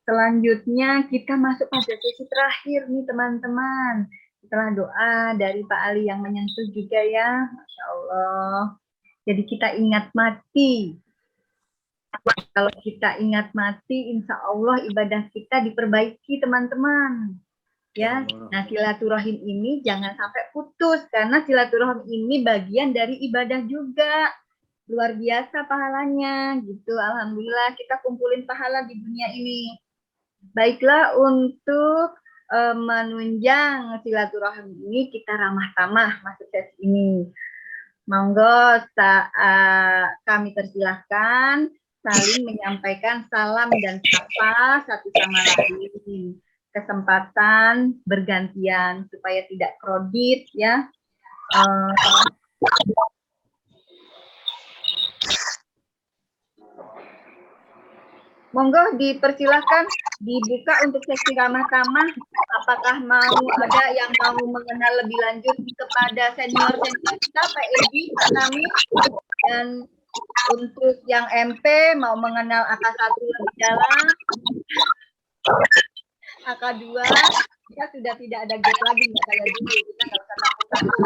Selanjutnya kita masuk pada sesi terakhir nih teman-teman. Setelah doa dari Pak Ali yang menyentuh juga ya, Masya Allah. Jadi kita ingat mati. Kalau kita ingat mati, insya Allah ibadah kita diperbaiki teman-teman. Ya, nah silaturahim ini jangan sampai putus karena silaturahim ini bagian dari ibadah juga. Luar biasa pahalanya gitu. Alhamdulillah kita kumpulin pahala di dunia ini. Baiklah, untuk menunjang silaturahim ini kita ramah tamah masuk sesi ini. Monggo kami persilahkan saling menyampaikan salam dan sapa satu sama lain. Kesempatan bergantian supaya tidak kredit ya. Monggo dipersilahkan dibuka untuk sesi ramah-tamah. Apakah mau ada yang mau mengenal lebih lanjut kepada senior-senior kita, Pak Edi, Pak Tami, dan untuk yang MP mau mengenal AK1 lebih dalam, AK2, kita sudah tidak ada gap lagi, nggak kayak dulu, kita nggak usah takut-takut.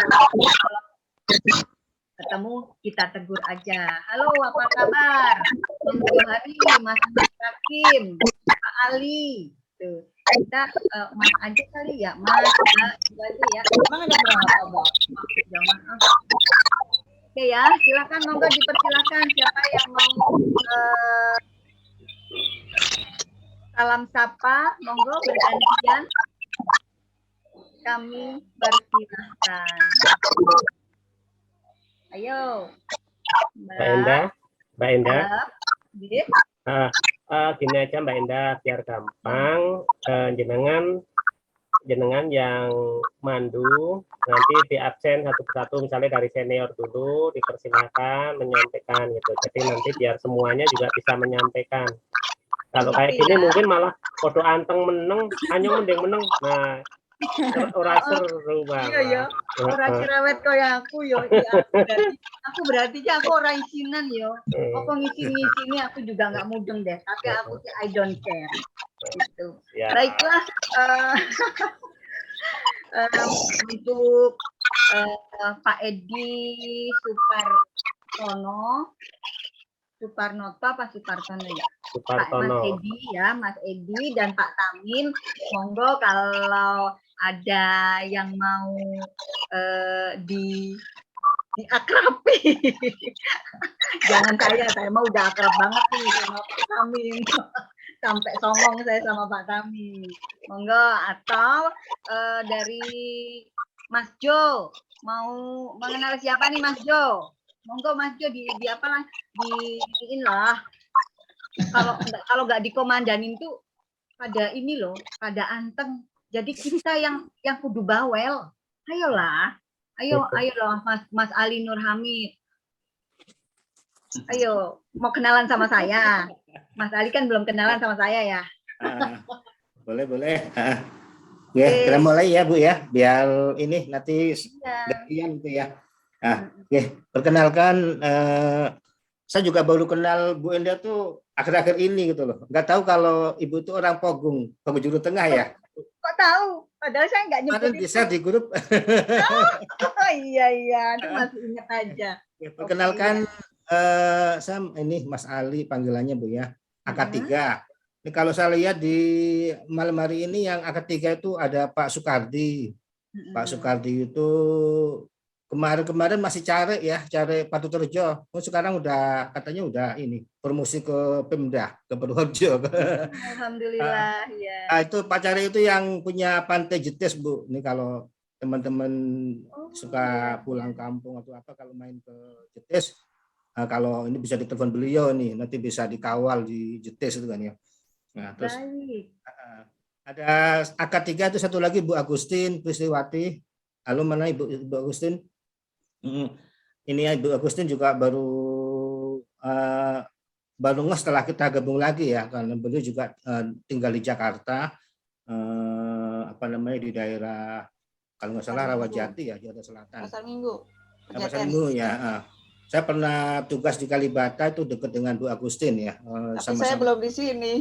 Ketemu kita tegur aja. Halo, apa kabar? Monggo hari Mas Hakim, Pak Ali. Tuh. Kita Mas aja kali ya, Mas aja ya. Emang ada berapa, Bang? Oke ya, silakan monggo dipersilakan siapa yang mau salam sapa, monggo bergantian. Kami persilahkan. Ayo, Mbak Endah. Gini aja Mbak Endah, biar gampang. Jenengan yang mandu nanti di absen satu persatu, misalnya dari senior dulu dipersilakan menyampaikan gitu. Jadi nanti biar semuanya juga bisa menyampaikan. Kalau kayak gini mungkin malah foto anteng meneng, hanya mending meneng. Nah, ora seru banget. Iya ya, ora cerewet kaya aku yo. Aku berarti aku ora isinan yo. Apa ngisi-ngisi aku juga nggak mudeng deh. Tapi aku I don't care. Gitu. Ya. Baiklah, untuk Pak Edi Suparnoto apa Supartono ya? Supartono. Mas Edi ya, Mas Edi dan Pak Tamin, monggo kalau ada yang mau diakrabi. Jangan saya mau udah akrab banget nih sama Pak Tamin. Sampai songong saya sama Pak Tamin. Monggo, atau dari Mas Jo, mau mengenal siapa nih Mas Jo? Monggo Mas Jo di apa lah, diin lah. Kalau nggak dikomandanin tuh pada ini loh, pada anteng. Jadi kita yang kudu bawel. Ayolah. Ayo loh Mas Ali Nur Hamid. Ayo, mau kenalan sama saya. Mas Ali kan belum kenalan sama saya ya. Boleh. Ya, kita mulai ya Bu ya, biar ini nanti gantian gitu ya. Perkenalkan, saya juga baru kenal Bu Endah tuh akhir-akhir ini gitu loh. Nggak tahu kalau Ibu tuh orang Pogung Juru Tengah ya. Kok tahu? Padahal saya nggak nyebut bisa di grup. Iya, itu masih ingat aja. Perkenalkan, saya ini Mas Ali panggilannya Bu ya, AK3. Ini kalau saya lihat di malam hari ini yang AK3 itu ada Pak Sukardi. Pak Sukardi itu kemarin masih cari Paturejo. Oh, sekarang udah katanya udah ini promosi ke Pemda, ke Purworejo. Alhamdulillah ya. Itu Pak Cari itu yang punya Pantai Jetis, Bu. Ini kalau teman-teman suka pulang kampung atau apa kalau main ke Jetis, kalau ini bisa ditelepon beliau nih, nanti bisa dikawal di Jetis itu kan ya. Nah, terus Baik. ada AK3 itu satu lagi Bu Agustin Prisliwati. Halo, mana Ibu Agustin? Ini ya, Ibu Agustin juga baru setelah kita gabung lagi ya, karena beliau juga tinggal di Jakarta, apa namanya di daerah kalau nggak salah Rawajati ya, Jakarta Selatan. Pasar Minggu. Pasar Minggu ya. Saya pernah tugas di Kalibata itu dekat dengan Bu Agustin ya. Tapi saya belum di sini.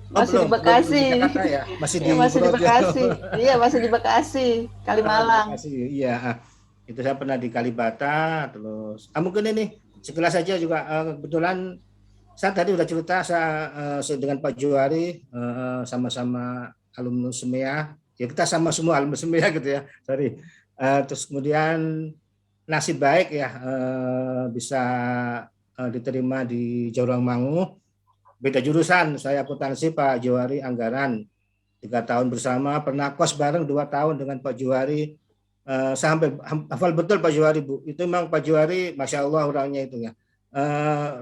Masih di Bekasi. Belum di Jakarta ya? Masih di Bekasi. Iya, masih di Bekasi, Kalimalang. Iya. Itu saya pernah di Kalibata, terus mungkin ini sekilas saja juga kebetulan saya tadi udah cerita saya dengan Pak Juwari sama-sama alumni SEMEA. Ya kita sama semua alumni SEMEA gitu ya. Sorry. Terus kemudian nasib baik ya bisa diterima di Jawangmangu. Beda jurusan, saya akuntansi, Pak Juwari anggaran. 3 tahun bersama, pernah kos bareng 2 tahun dengan Pak Juwari. Sampai hafal betul Pak Juwari, Bu. Itu memang Pak Juwari, Masya Allah orangnya itu ya.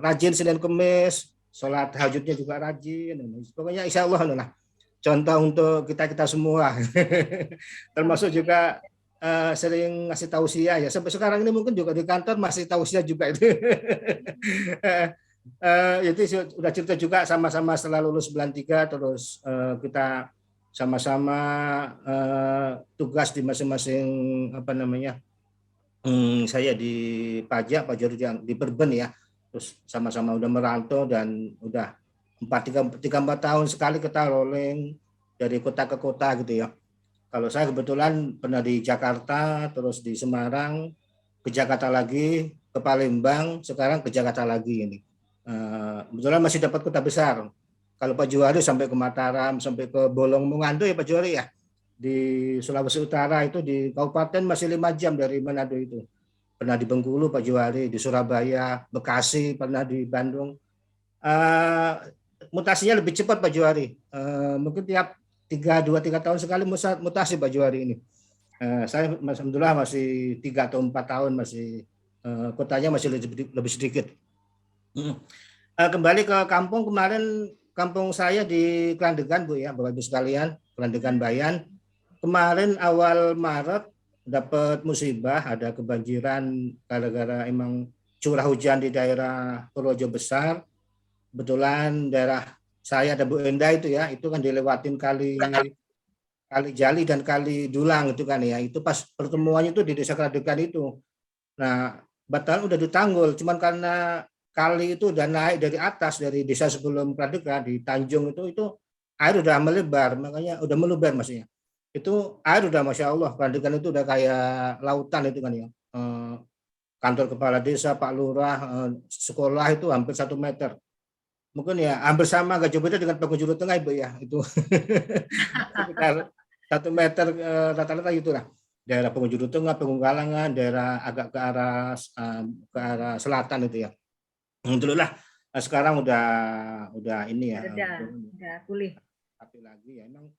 Rajin Senin Kemis, sholat tahajudnya juga rajin. Pokoknya insya Allah lah. Contoh untuk kita semua. Termasuk juga sering ngasih tausiah ya. Sampai sekarang ini mungkin juga di kantor masih tausiah juga itu. Itu sudah cerita juga sama-sama setelah lulus bulan 3 terus kita sama-sama tugas di masing-masing apa namanya saya di pajak, Pak Jori di Perben ya, terus sama-sama udah merantau dan udah 3-4 tahun sekali kita rolling dari kota ke kota gitu ya. Kalau saya kebetulan pernah di Jakarta, terus di Semarang, ke Jakarta lagi, ke Palembang, sekarang ke Jakarta lagi ini. Kebetulan masih dapat kota besar. Kalau Pak Juwari sampai ke Mataram, sampai ke Bolong Mongandu ya Pak Juwari ya. Di Sulawesi Utara itu di kabupaten masih 5 jam dari Manado itu. Pernah di Bengkulu Pak Juwari, di Surabaya, Bekasi, pernah di Bandung. Mutasinya lebih cepat Pak Juwari. Mungkin tiap 2-3 tahun sekali mutasi Pak Juwari ini. Saya alhamdulillah masih 3 atau 4 tahun masih kotanya masih lebih sedikit. Kembali ke kampung kemarin, kampung saya di Klandegan Bu ya, Bapak Ibu sekalian, Klandegan Bayan. Kemarin awal Maret dapat musibah, ada kebanjiran gara-gara emang curah hujan di daerah Purworejo besar. Kebetulan daerah saya ada Bu Enda itu ya, itu kan dilewatin kali Jali dan kali Dulang itu kan ya. Itu pas pertemuannya itu di Desa Klandegan itu. Nah, batal udah ditanggul, cuman karena kali itu udah naik dari atas dari desa sebelum Klandegan di Tanjung itu air udah melebar, makanya udah meluber maksudnya. Itu air udah Masya Allah, Klandegan itu udah kayak lautan itu kan ya. Kantor kepala desa, Pak Lurah, sekolah itu hampir 1 meter. Mungkin ya hampir sama, agak jauh beda dengan penghujung tengah Ibu ya, itu sekitar 1 meter rata-rata itulah. Daerah penghujung tengah, Penggunggalangan, daerah agak ke arah selatan itu ya. Alhamdulillah sekarang udah ini ya. Udah pulih. Tapi lagi ya emang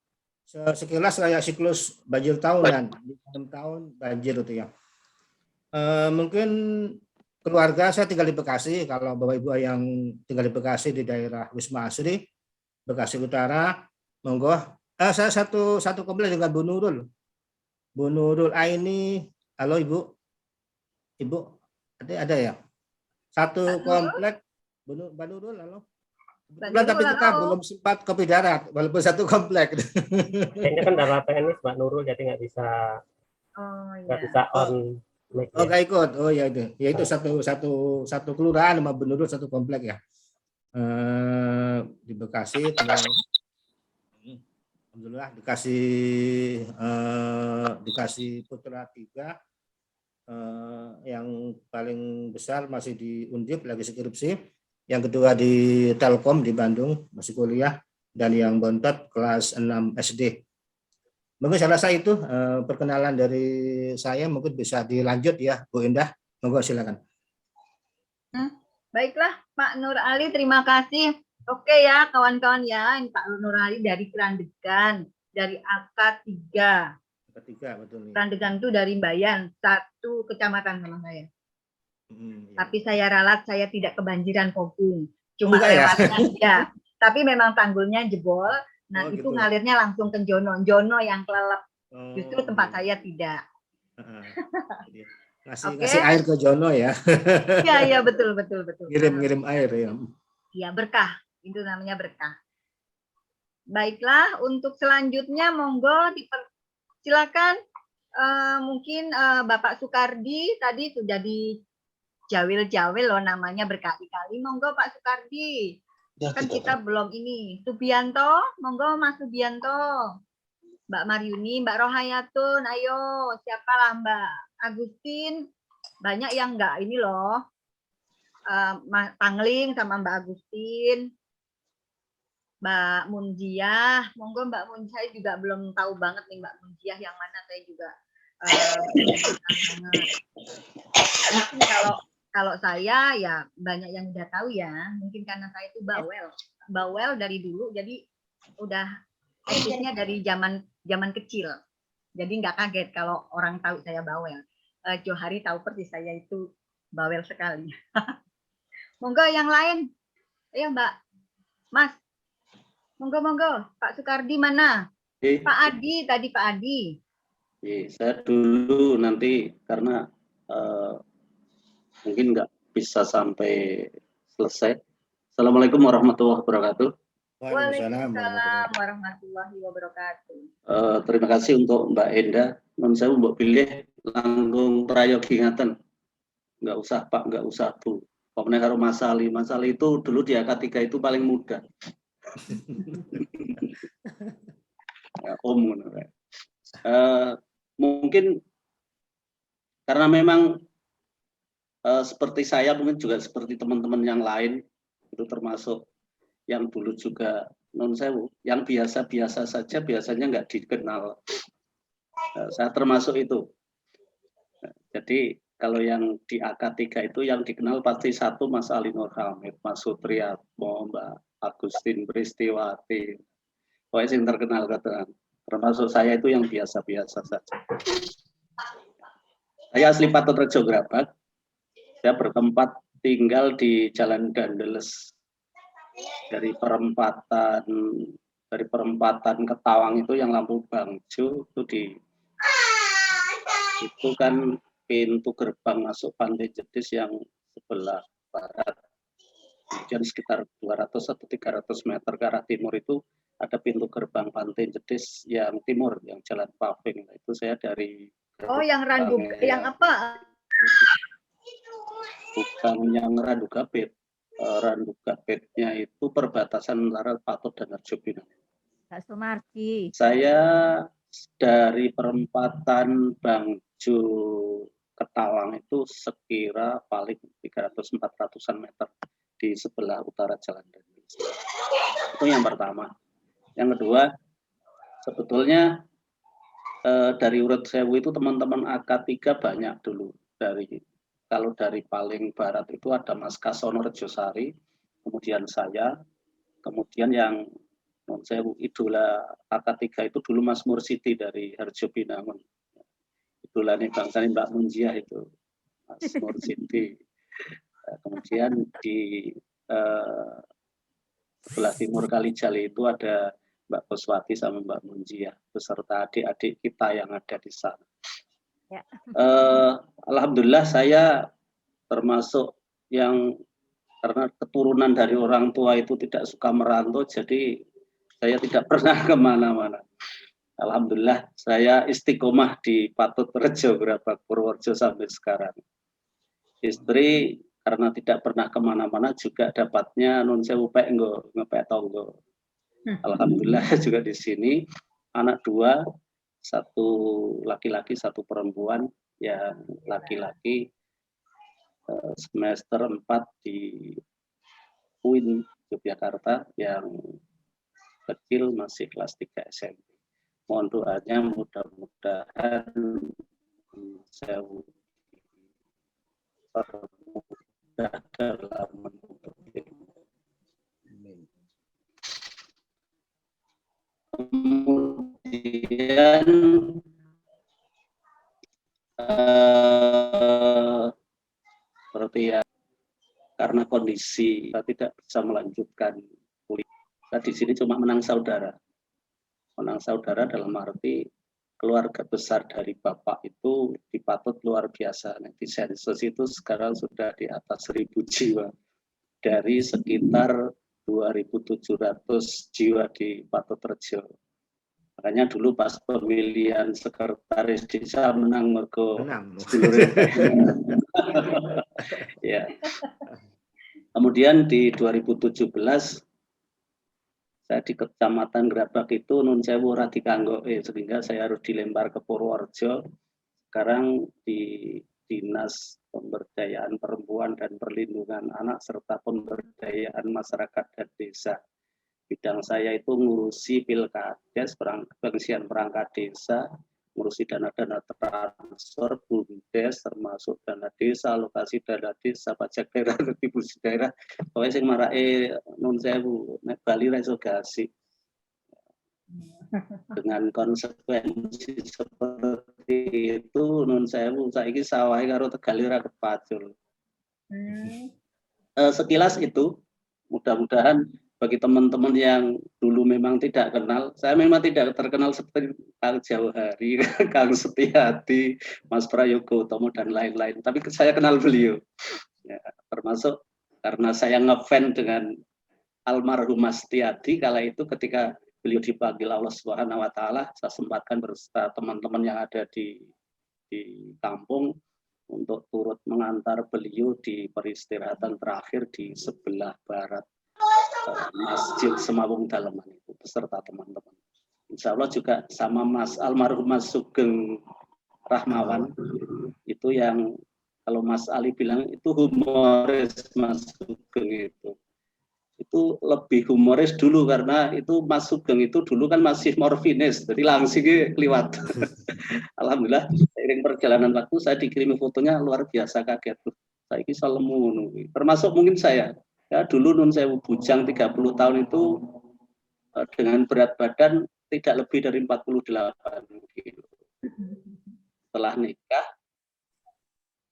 sekilas kayak siklus banjir tahunan, 6 tahun banjir itu ya. Mungkin keluarga saya tinggal di Bekasi, kalau Bapak Ibu yang tinggal di Bekasi di daerah Wisma Asri, Bekasi Utara, monggo. Saya satu komplek dengan Bu Nurul. Bu Nurul Aini, halo Ibu. Ibu, ada ya? Satu komplek, Mbak Nurul, halo. Tapi kita belum sempat kopi darat, walaupun satu komplek. Kayaknya kan darah tenis Mbak Nurul, jadi nggak bisa on. Nggak ikut. Oh ya itu, ya itu satu kelurahan sama Mbak Nurul satu komplek ya. Di Bekasi, alhamdulillah dikasih putra 3. Yang paling besar masih di Undip lagi skripsi, yang kedua di Telkom di Bandung masih kuliah, dan yang bontot kelas 6 SD. Mungkin saya rasa itu perkenalan dari saya, mungkin bisa dilanjut ya Bu Indah. Monggo silakan. Baiklah Pak Nur Ali, terima kasih. Oke ya kawan-kawan ya, ini Pak Nur Ali dari Kerandegan, dari AK 3. Ketiga betul nih. Kerandegan itu dari Bayan, 1 kecamatan sama saya. Ya. Tapi saya ralat, saya tidak kebanjiran Pogung. Cuma Enggak ya? lewatnya ya. Tapi memang tanggulnya jebol. Nah, itu gitu. ngalirnya langsung ke Jono. Jono yang kelelep. Justru tempat saya tidak. Ngasih air ke Jono ya. Iya, betul. Ngirim air ya. Iya, berkah. Itu namanya berkah. Baiklah, untuk selanjutnya monggo silakan. Mungkin Bapak Sukardi tadi sudah dijawil-jawil loh namanya berkali-kali. Monggo Pak Sukardi. Kan kita belum ini. Subianto, monggo Mas Subianto. Mbak Maryuni, Mbak Rohayatun, ayo siapalah Mbak Agustin. Banyak yang enggak ini loh. Pangling sama Mbak Agustin. Mbak Munjiah, monggo Mbak Munjiah juga belum tahu banget nih Mbak Munjiah yang mana, saya juga mungkin kalau saya ya banyak yang udah tahu ya, mungkin karena saya itu bawel dari dulu, jadi udah eksiknya dari zaman kecil, jadi nggak kaget kalau orang tahu saya bawel. Johari tahu persis saya itu bawel sekali. Monggo yang lain, ayo Mbak, Mas. Monggo, Pak Sukardi mana? Pak Adi tadi, Pak Adi. Saya dulu nanti karena mungkin nggak bisa sampai selesai. Assalamualaikum warahmatullahi wabarakatuh. Waalaikumsalam warahmatullahi wabarakatuh. Terima kasih untuk Mbak Enda. Non saya mau pilih langkung prayogi ngaten. Nggak usah Pak, nggak usah Bu. Pokoknya kalau Masali itu dulu di AK3 itu paling muda. Ya, mungkin karena memang seperti saya, mungkin juga seperti teman-teman yang lain, itu termasuk yang dulu juga non sewu, yang biasa-biasa saja biasanya nggak dikenal. Saya termasuk itu. Jadi kalau yang di AK3 itu yang dikenal pasti satu Mas Ali Nur Hamid, Mas Sutriyatmo, Mbak Agustin Pristiwati. Pokoknya yang terkenal katakan. Termasuk saya itu yang biasa-biasa saja. Saya asli Patut Rejo Grabak. Saya bertempat tinggal di Jalan Gandeles. Dari perempatan Ketawang itu yang lampu bangjo itu kan pintu gerbang masuk Pantai Jetis yang sebelah barat. Kemudian sekitar 200 atau 300 meter ke arah timur itu ada pintu gerbang Pantai Jetis yang timur, yang jalan paving. Itu saya dari yang Randuga, yang apa? Bukan yang Randugapit. Randugapitnya itu perbatasan antara Patut dan Harjopinang. Pak Sumardi. Saya dari perempatan Bangjo Ketawang itu sekira paling 300-400an meter di sebelah utara Jalan Gandeles. Itu yang pertama. Yang kedua, sebetulnya dari urut sewu itu teman-teman AK3 banyak dulu. Kalau dari paling barat itu ada Mas Kasono Rejosari, kemudian saya, kemudian yang non sewu idola AK3 itu dulu Mas Mursidi dari Harjopinangun. Idolanya bangsanya Mbak Munjiah itu, Mas Mursidi. Kemudian di sebelah timur Kalijali itu ada Mbak Kuswati sama Mbak Munjiah beserta adik-adik kita yang ada di sana. Ya. Alhamdulillah saya termasuk yang karena keturunan dari orang tua itu tidak suka merantau, jadi saya tidak pernah kemana-mana. Alhamdulillah saya istiqomah di Patut Rejo Grabak Purworejo sampai sekarang. Istri karena tidak pernah kemana-mana juga dapatnya non sewu pek ngepek tonggo. Alhamdulillah juga di sini anak 2, 1 laki-laki 1 perempuan, yang laki-laki semester 4 di UIN Yogyakarta, yang kecil masih kelas 3 SMP. mohon doanya mudah-mudahan saya permudah dalam menuntut ilmu. Kemudian seperti ya, karena kondisi kita tidak bisa melanjutkan kuliah. Kita di sini cuma menang saudara. Menang saudara dalam arti keluarga besar dari Bapak itu dipatut luar biasa. Nah, di sensus itu sekarang sudah di atas 1.000 jiwa. Dari sekitar 2.700 jiwa di Patorejo. Makanya dulu pas pemilihan sekretaris desa menang mergo ya. Kemudian di 2017 saya di Kecamatan Grabak itu nun sewu ora dikanggoke, sehingga saya harus dilempar ke Purworejo. Sekarang di Dinas Pemberdayaan Perempuan dan Perlindungan Anak serta Pemberdayaan Masyarakat dan Desa. Bidang saya itu ngurusi Pilkades, pengisian perangkat desa, ngurusi dana-dana transfer, BUMDes, termasuk dana desa, alokasi dana desa, pajak daerah, retribusi daerah. Pokoknya sing marake nun sewu, nek Bali ra iso gasi. Dengan konsekuensi seperti itu nun sewu saiki sawahe karo Tegal ora kepacul. Sekilas itu, mudah-mudahan bagi teman-teman yang dulu memang tidak kenal, saya memang tidak terkenal seperti Kang Jauhari, Kang Setiati, Mas Prayogo Utomo dan lain-lain, tapi saya kenal beliau, ya, termasuk karena saya ngefans dengan almarhum Mas Setiati kala itu ketika beliau dipanggil Allah Subhanahu Wa Taala, saya sempatkan beserta teman-teman yang ada di kampung untuk turut mengantar beliau di peristirahatan terakhir di sebelah barat Masjid Semawung Daleman itu beserta teman-teman. Insya Allah juga sama Mas almarhum Mas Sugeng Rahmawan itu yang kalau Mas Ali bilang itu humoris Mas Sugeng itu lebih humoris dulu karena itu Mas Sugeng itu dulu kan masih morfinis jadi langsung liwat. Alhamdulillah seiring perjalanan waktu saya dikirimi fotonya luar biasa kaget tuh. Saya kisah lemu termasuk mungkin saya. Ya, dulu nun sewu bujang 30 tahun itu dengan berat badan tidak lebih dari 48 kilo. Setelah nikah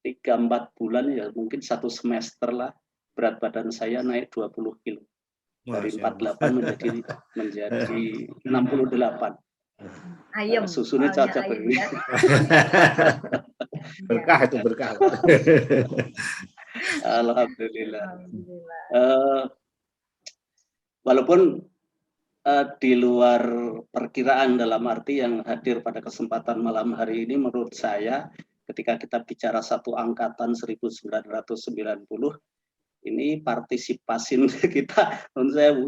3-4 bulan ya mungkin 1 semester lah berat badan saya naik 20 kilo. Dari 48 menjadi 68. Ayam. Susunya cocok ini. Ya. Berkah itu berkah. Alhamdulillah. Walaupun di luar perkiraan dalam arti yang hadir pada kesempatan malam hari ini menurut saya ketika kita bicara satu angkatan 1990 ini partisipasi kita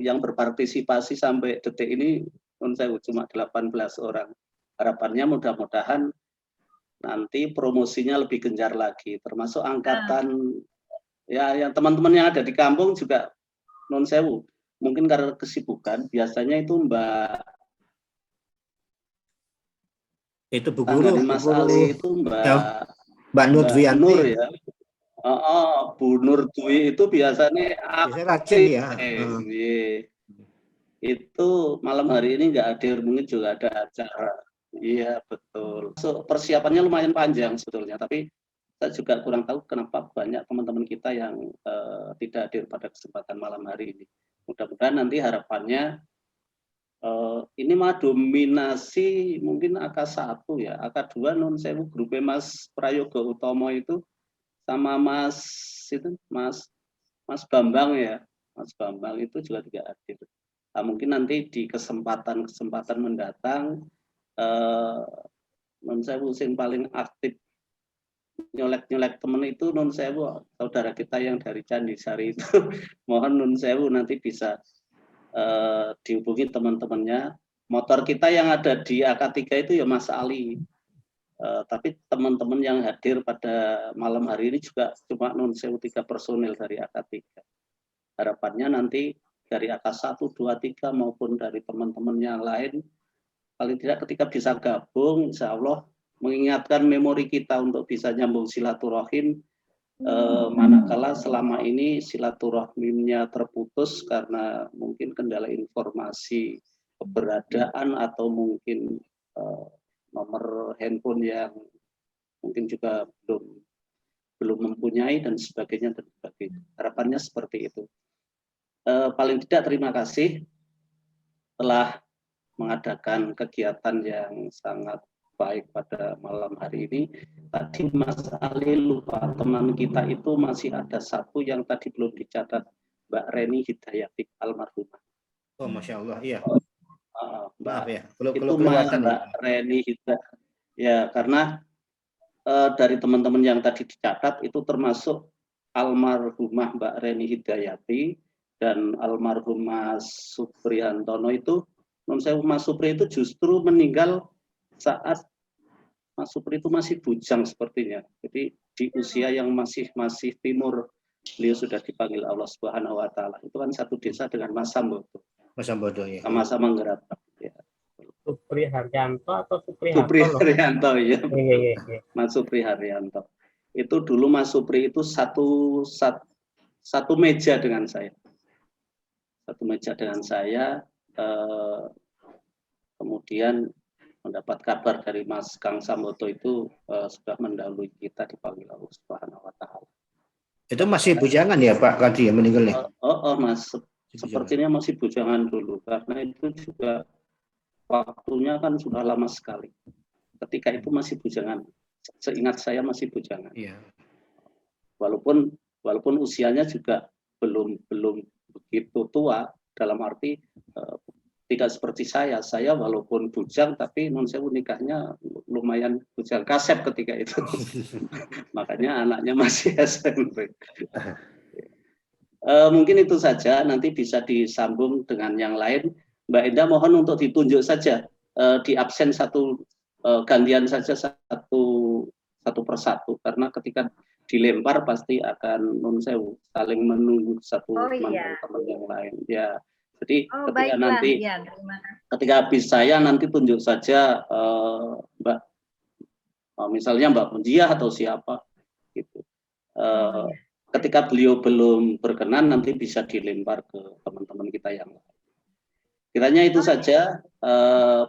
yang berpartisipasi sampai detik ini cuma 18 orang. Harapannya mudah-mudahan nanti promosinya lebih gencar lagi termasuk angkatan ya yang teman-teman yang ada di kampung juga non sewu mungkin karena kesibukan biasanya itu Mbak itu Bu Guru Mas Ali itu Mbak Nur Dwiyanti ya. Bu Nur Dwi itu biasanya rajin ya. Itu malam hari ini nggak hadir mungkin juga ada acara. Iya betul. Persiapannya lumayan panjang sebetulnya, tapi saya juga kurang tahu kenapa banyak teman-teman kita yang tidak hadir pada kesempatan malam hari ini. Mudah-mudahan nanti harapannya ini mah dominasi mungkin AK1 ya, AK2 non sewu grupnya Mas Prayogo Utomo itu sama Mas Bambang ya, Mas Bambang itu juga tidak hadir. Nah, mungkin nanti di kesempatan mendatang non sewu sing paling aktif nyolek temen itu non sewu saudara kita yang dari Candisari itu mohon non sewu nanti bisa dihubungi teman-temannya. Motor kita yang ada di AK3 itu ya Mas Ali. Tapi teman-teman yang hadir pada malam hari ini juga cuma non sewu 3 personil dari AK3. Harapannya nanti dari AK1, 2, 3 maupun dari teman-teman yang lain paling tidak ketika bisa gabung, insya Allah mengingatkan memori kita untuk bisa nyambung silaturahim, manakala selama ini silaturahimnya terputus karena mungkin kendala informasi keberadaan atau mungkin nomor handphone yang mungkin juga belum mempunyai dan sebagainya. Harapannya seperti itu. Paling tidak terima kasih telah mengadakan kegiatan yang sangat baik pada malam hari ini. Tadi Mas Ali lupa, teman kita itu masih ada satu yang tadi belum dicatat, Mbak Reni Hidayati almarhumah. Oh, Masya Allah, iya. Mbak, Ya, belum itu kelihatan Mbak Reni Hidayati. Ya, karena dari teman-teman yang tadi dicatat itu termasuk almarhumah Mbak Reni Hidayati dan almarhum Mas Suprihantono itu. Mas Supri itu justru meninggal saat Mas Supri itu masih bujang sepertinya. Jadi di usia yang masih timur, beliau sudah dipanggil Allah Subhanahu wa taala. Itu kan satu desa dengan Mas Sambodo. Mas Sambodo, ya. Sama-sama ngerabat. Ya. Supri Haryanto atau Supri Supri Harto? Haryanto ya. Iya. Mas Supri Haryanto. Itu dulu Mas Supri itu satu meja dengan saya. Satu meja dengan saya, kemudian mendapat kabar dari Mas Kang Sambodo itu sudah mendahului kita dipanggil Allah Subhanahu wa taala. Itu masih bujangan ya Pak Kadri yang meninggalnya? Mas, sepertinya masih bujangan dulu karena itu juga waktunya kan sudah lama sekali. Ketika itu masih bujangan. Seingat saya masih bujangan. Iya. Walaupun usianya juga belum begitu tua, dalam arti tidak seperti saya walaupun bujang tapi non sewu nikahnya lumayan bujang kasep ketika itu. Makanya anaknya masih SMP. Mungkin itu saja, nanti bisa disambung dengan yang lain. Mbak Indah mohon untuk ditunjuk saja, di absen gantian saja satu persatu, karena ketika dilempar pasti akan non sewu saling menunggu satu teman yang lain ya. Jadi ketika nanti ketika habis saya nanti tunjuk saja Mbak, misalnya Mbak Munjiah atau siapa gitu. Ketika beliau belum berkenan nanti bisa dilempar ke teman-teman kita yang lain. Kiranya itu saja,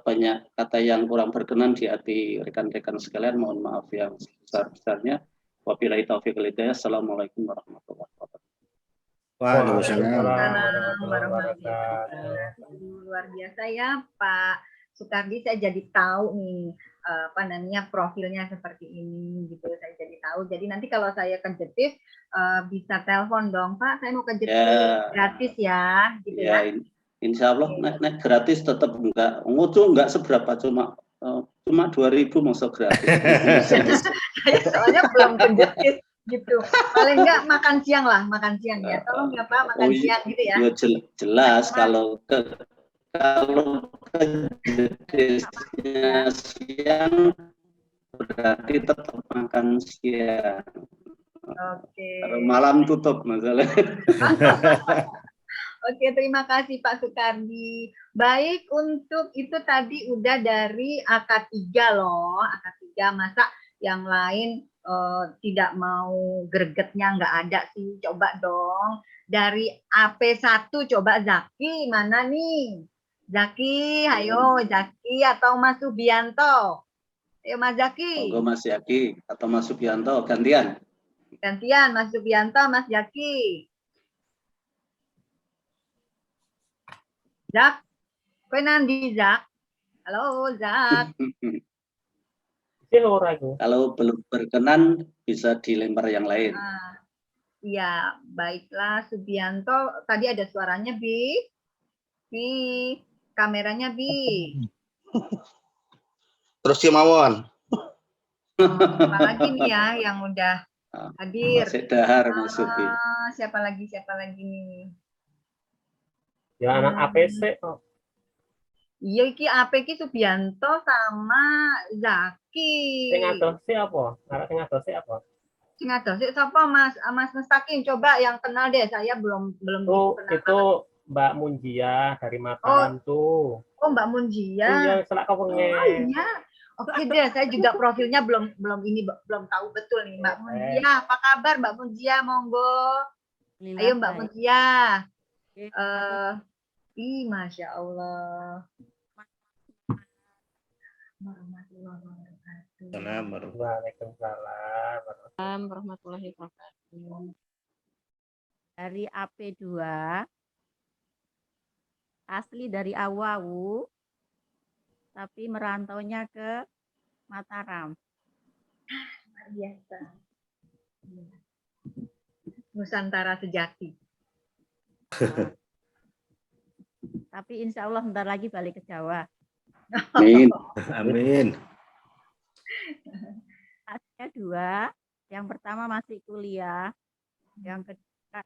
banyak kata yang kurang berkenan di hati rekan-rekan sekalian, mohon maaf yang sebesar-besarnya. Wabillahi taufiq wal hidayah. Assalamualaikum warahmatullahi wabarakatuh. Waalaikumsalam. Luar biasa ya Pak Sukardi, saya jadi tahu nih profilnya seperti ini gitu, saya jadi tahu. Jadi nanti kalau saya kejetis bisa telepon dong Pak, saya mau kejetis gratis ya gitu ya. Insya Allah naik gratis tetap enggak seberapa, cuma 2.000 masuk gratis. Soalnya belum kejetis gitu. Paling enggak makan siang ya. Tolong ya Pak makan siang gitu ya. Ya jelas kalau kejetisnya siang berarti tetap makan siang. Oke. Kalau malam tutup masalahnya. Oke, terima kasih Pak Sukardi. Baik, untuk itu tadi udah dari AK3 loh. AK3, masa yang lain tidak mau gregetnya nggak ada sih. Coba dong. Dari AP1 coba Zaki, mana nih? Zaki, ayo Zaki atau Mas Subianto? Ayo Mas Zaki. Monggo Mas Zaki atau Mas Subianto, gantian. Gantian, Mas Subianto, Mas Zaki. Zak, kowe nandi Zak? Halo Zak. Kalau belum berkenan bisa dilempar yang lain. Iya, baiklah Subianto. Tadi ada suaranya Bi. Bi, kameranya Bi. Terus si Mawon. Apalagi nih ya yang udah hadir. Masih dahar Mas Subi. Siapa lagi nih? Ya anak APC kok. Iya iki AP ki Subianto sama Zaki. Sing adose apa? Arek sing adose apa? Sing adose sapa Mas? Mas Mustaqim, coba yang kenal deh, saya belum kenal. Itu Mbak Munjia dari Mataram tuh. Oh, Mbak Munjia. Munjia selak kau Oh iya. Oke deh, saya juga profilnya belum tahu betul nih Mbak Munjia. Apa kabar Mbak Munjia? Monggo. Ayo Mbak Munjia. Masya Allah. Waalaikumsalam. Warahmatullahi wabarakatuh. Dari AP2, asli dari Awawu, tapi merantaunya ke Mataram. Luar biasa. Nusantara sejati. Tapi insya Allah bentar lagi balik ke Jawa. Amin. Amin. Aslinya 2, yang pertama masih kuliah, yang kedua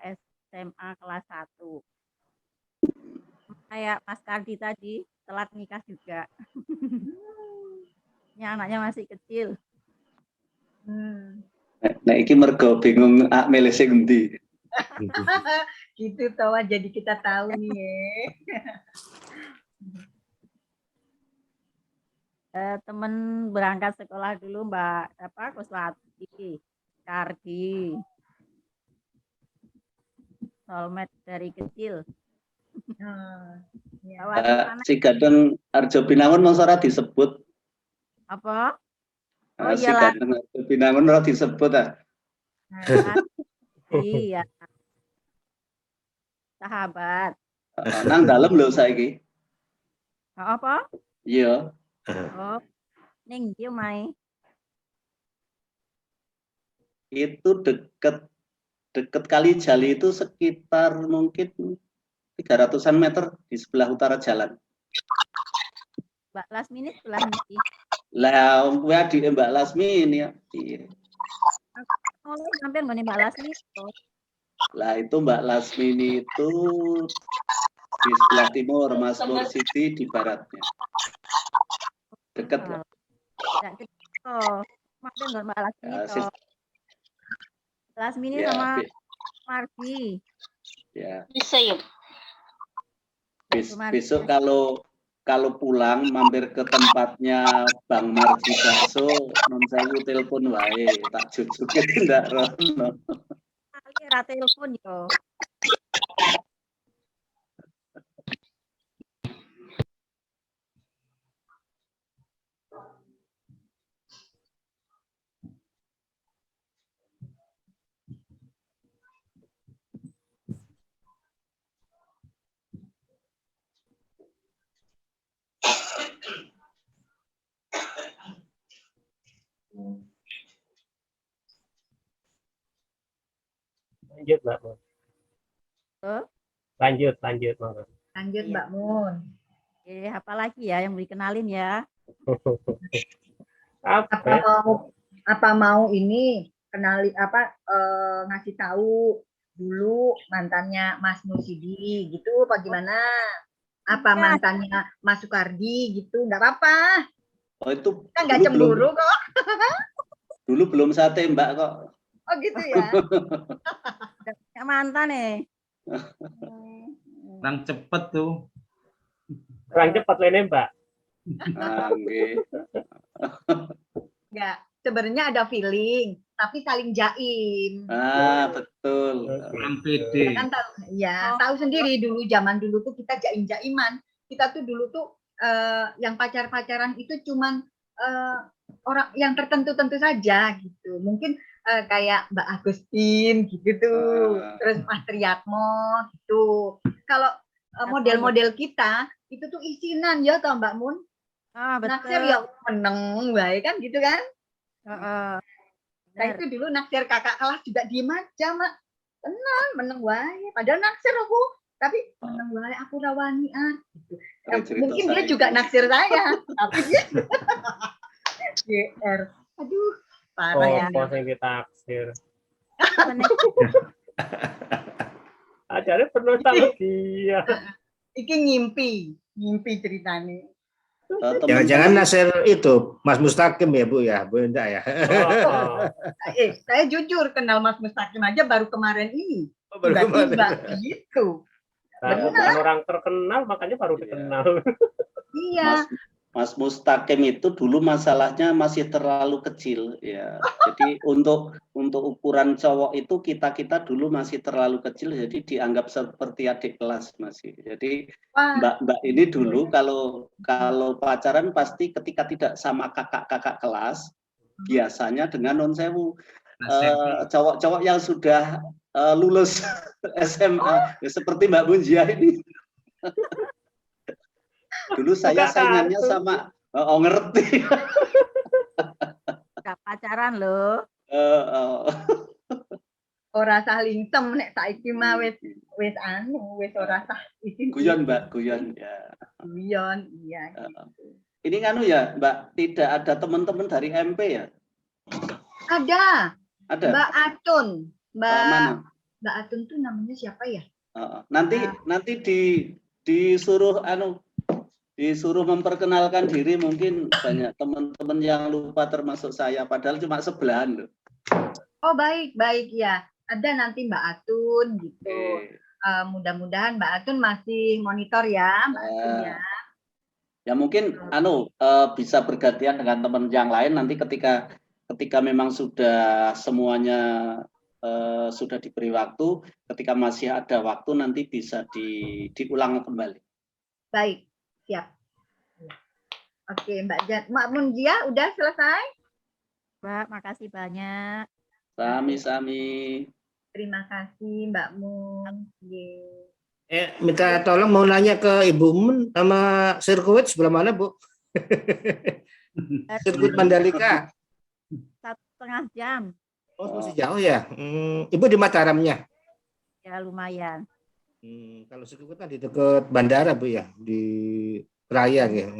SMA kelas 1. Kayak Mas Kardi tadi, telat nikah juga. Ini anaknya masih kecil. Nah, iki mergo bingung milih sing endi. Gitu toh, jadi kita tahu nih. Temen berangkat sekolah dulu Mbak Kuswati, Kardi, soulmate dari kecil. Si Gandeng Arjo Binangun mongso ora disebut. Apa? Si Gandeng Arjo Binangun ora disebut ah. Iya. Sahabat. Nang dalem lho saiki. Apa? Iya. Oh, ning ndi omahe? Itu deket Kali Jali itu sekitar mungkin 300-an meter di sebelah utara jalan. Mbak Lasmini sebelah ndi? Lah, kuwi adike Mbak Lasmi ini ya. Oh, hampir nggone Mbak Lasmi. Lah itu Mbak Lasmi itu di sebelah timur, Mas Nur Siti di baratnya. Deket lah. Hampir nggone Mbak Lasmi Ya, Lasmini ya, sama Margi. Ya. Bisa ya. Besok kalau pulang mampir ke tempatnya Bang Marji Bakso, non saya telepon wae, tak jujuke ndak rono. Kali ra telepon yo. Lanjut Mbak Mun. Lanjut Mbak. Lanjut Mbak Mun. Apa lagi ya yang dikenalin ya? Apa mau ini ngasih tahu dulu mantannya Mas Nusidi gitu apa gimana? Apa mantannya Mas Sukardi gitu? Nggak apa-apa. Oh itu Kita nggak cemburu kok. Dulu belum sate Mbak kok. Oh gitu ya. Punya mantan nih. Kurang cepet tuh. Kurang cepat lene Mbak. Enggak, sebenarnya ada feeling, tapi saling jaim. Betul. Kurang pede. Kan tahu sendiri dulu zaman dulu tuh kita jaim-jaiman. Kita tuh dulu tuh yang pacaran itu cuman orang yang tertentu saja gitu. Mungkin kayak Mbak Agustin gitu tuh, terus Mas Triatmo gitu. Kalau model-model kita itu tuh isinan ya toh Mbak Mun. Betul. Naksir ya meneng baik kan gitu kan. Nah itu dulu naksir kakak kelas juga diem aja mak. Tenang meneng wae. Padahal naksir aku, tapi meneng wae aku rawani gitu. Mungkin dia juga naksir saya, tapi dia GR. Aduh, parah ya. Oh, yang ditaksir. Acaranya penuh nostalgia. Iki ngimpi ceritanya. Jangan-jangan Nasir itu Mas Mustaqim ya Bu ya, Bu enggak ya? Saya jujur kenal Mas Mustaqim aja baru kemarin ini. Baru kemarin. Tiba-tiba gitu. Nah, Benar. bukan orang terkenal, makanya baru dikenal. Iya. Mas Mustaqim itu dulu masalahnya masih terlalu kecil ya. Jadi untuk ukuran cowok itu kita dulu masih terlalu kecil, jadi dianggap seperti adik kelas masih. Jadi Wah, Mbak ini dulu kalau pacaran pasti ketika tidak sama kakak-kakak kelas, biasanya dengan non sewu cowok-cowok yang sudah lulus SMA ya, seperti Mbak Munjia ini. Dulu saya Buka saingannya kartu. sama ngerti. Gak pacaran loh. ora sah lintem nek saiki mah wis ora sah izin. Guyon Mbak, guyon ya. Guyon, iya. Ini nganu ya Mbak, tidak ada teman-teman dari MP ya? Ada. Ada. Mbak Atun. Mana? Mbak Atun tuh namanya siapa ya? Nanti disuruh disuruh memperkenalkan diri, mungkin banyak teman-teman yang lupa termasuk saya, padahal cuma sebelahan loh. Oh baik ya. Ada nanti Mbak Atun gitu. Mudah-mudahan Mbak Atun masih monitor ya, Mbak Atun ya. Ya mungkin bisa bergantian dengan teman yang lain nanti ketika memang sudah semuanya sudah diberi waktu, ketika masih ada waktu nanti bisa diulang kembali. Baik, siap. Oke, Mbak Munjia udah selesai? Mbak, makasih banyak. Sami-sami. Terima kasih Mbak Mun. Minta tolong mau nanya ke Ibu Mun sama sirkuit sebelah mana, Bu? Sirkuit Mandalika. 1,5 jam. Oh, masih jauh ya. Ibu di Mataramnya? Ya lumayan. Kalau sirkuit kan di dekat bandara, Bu ya, di Raya ya.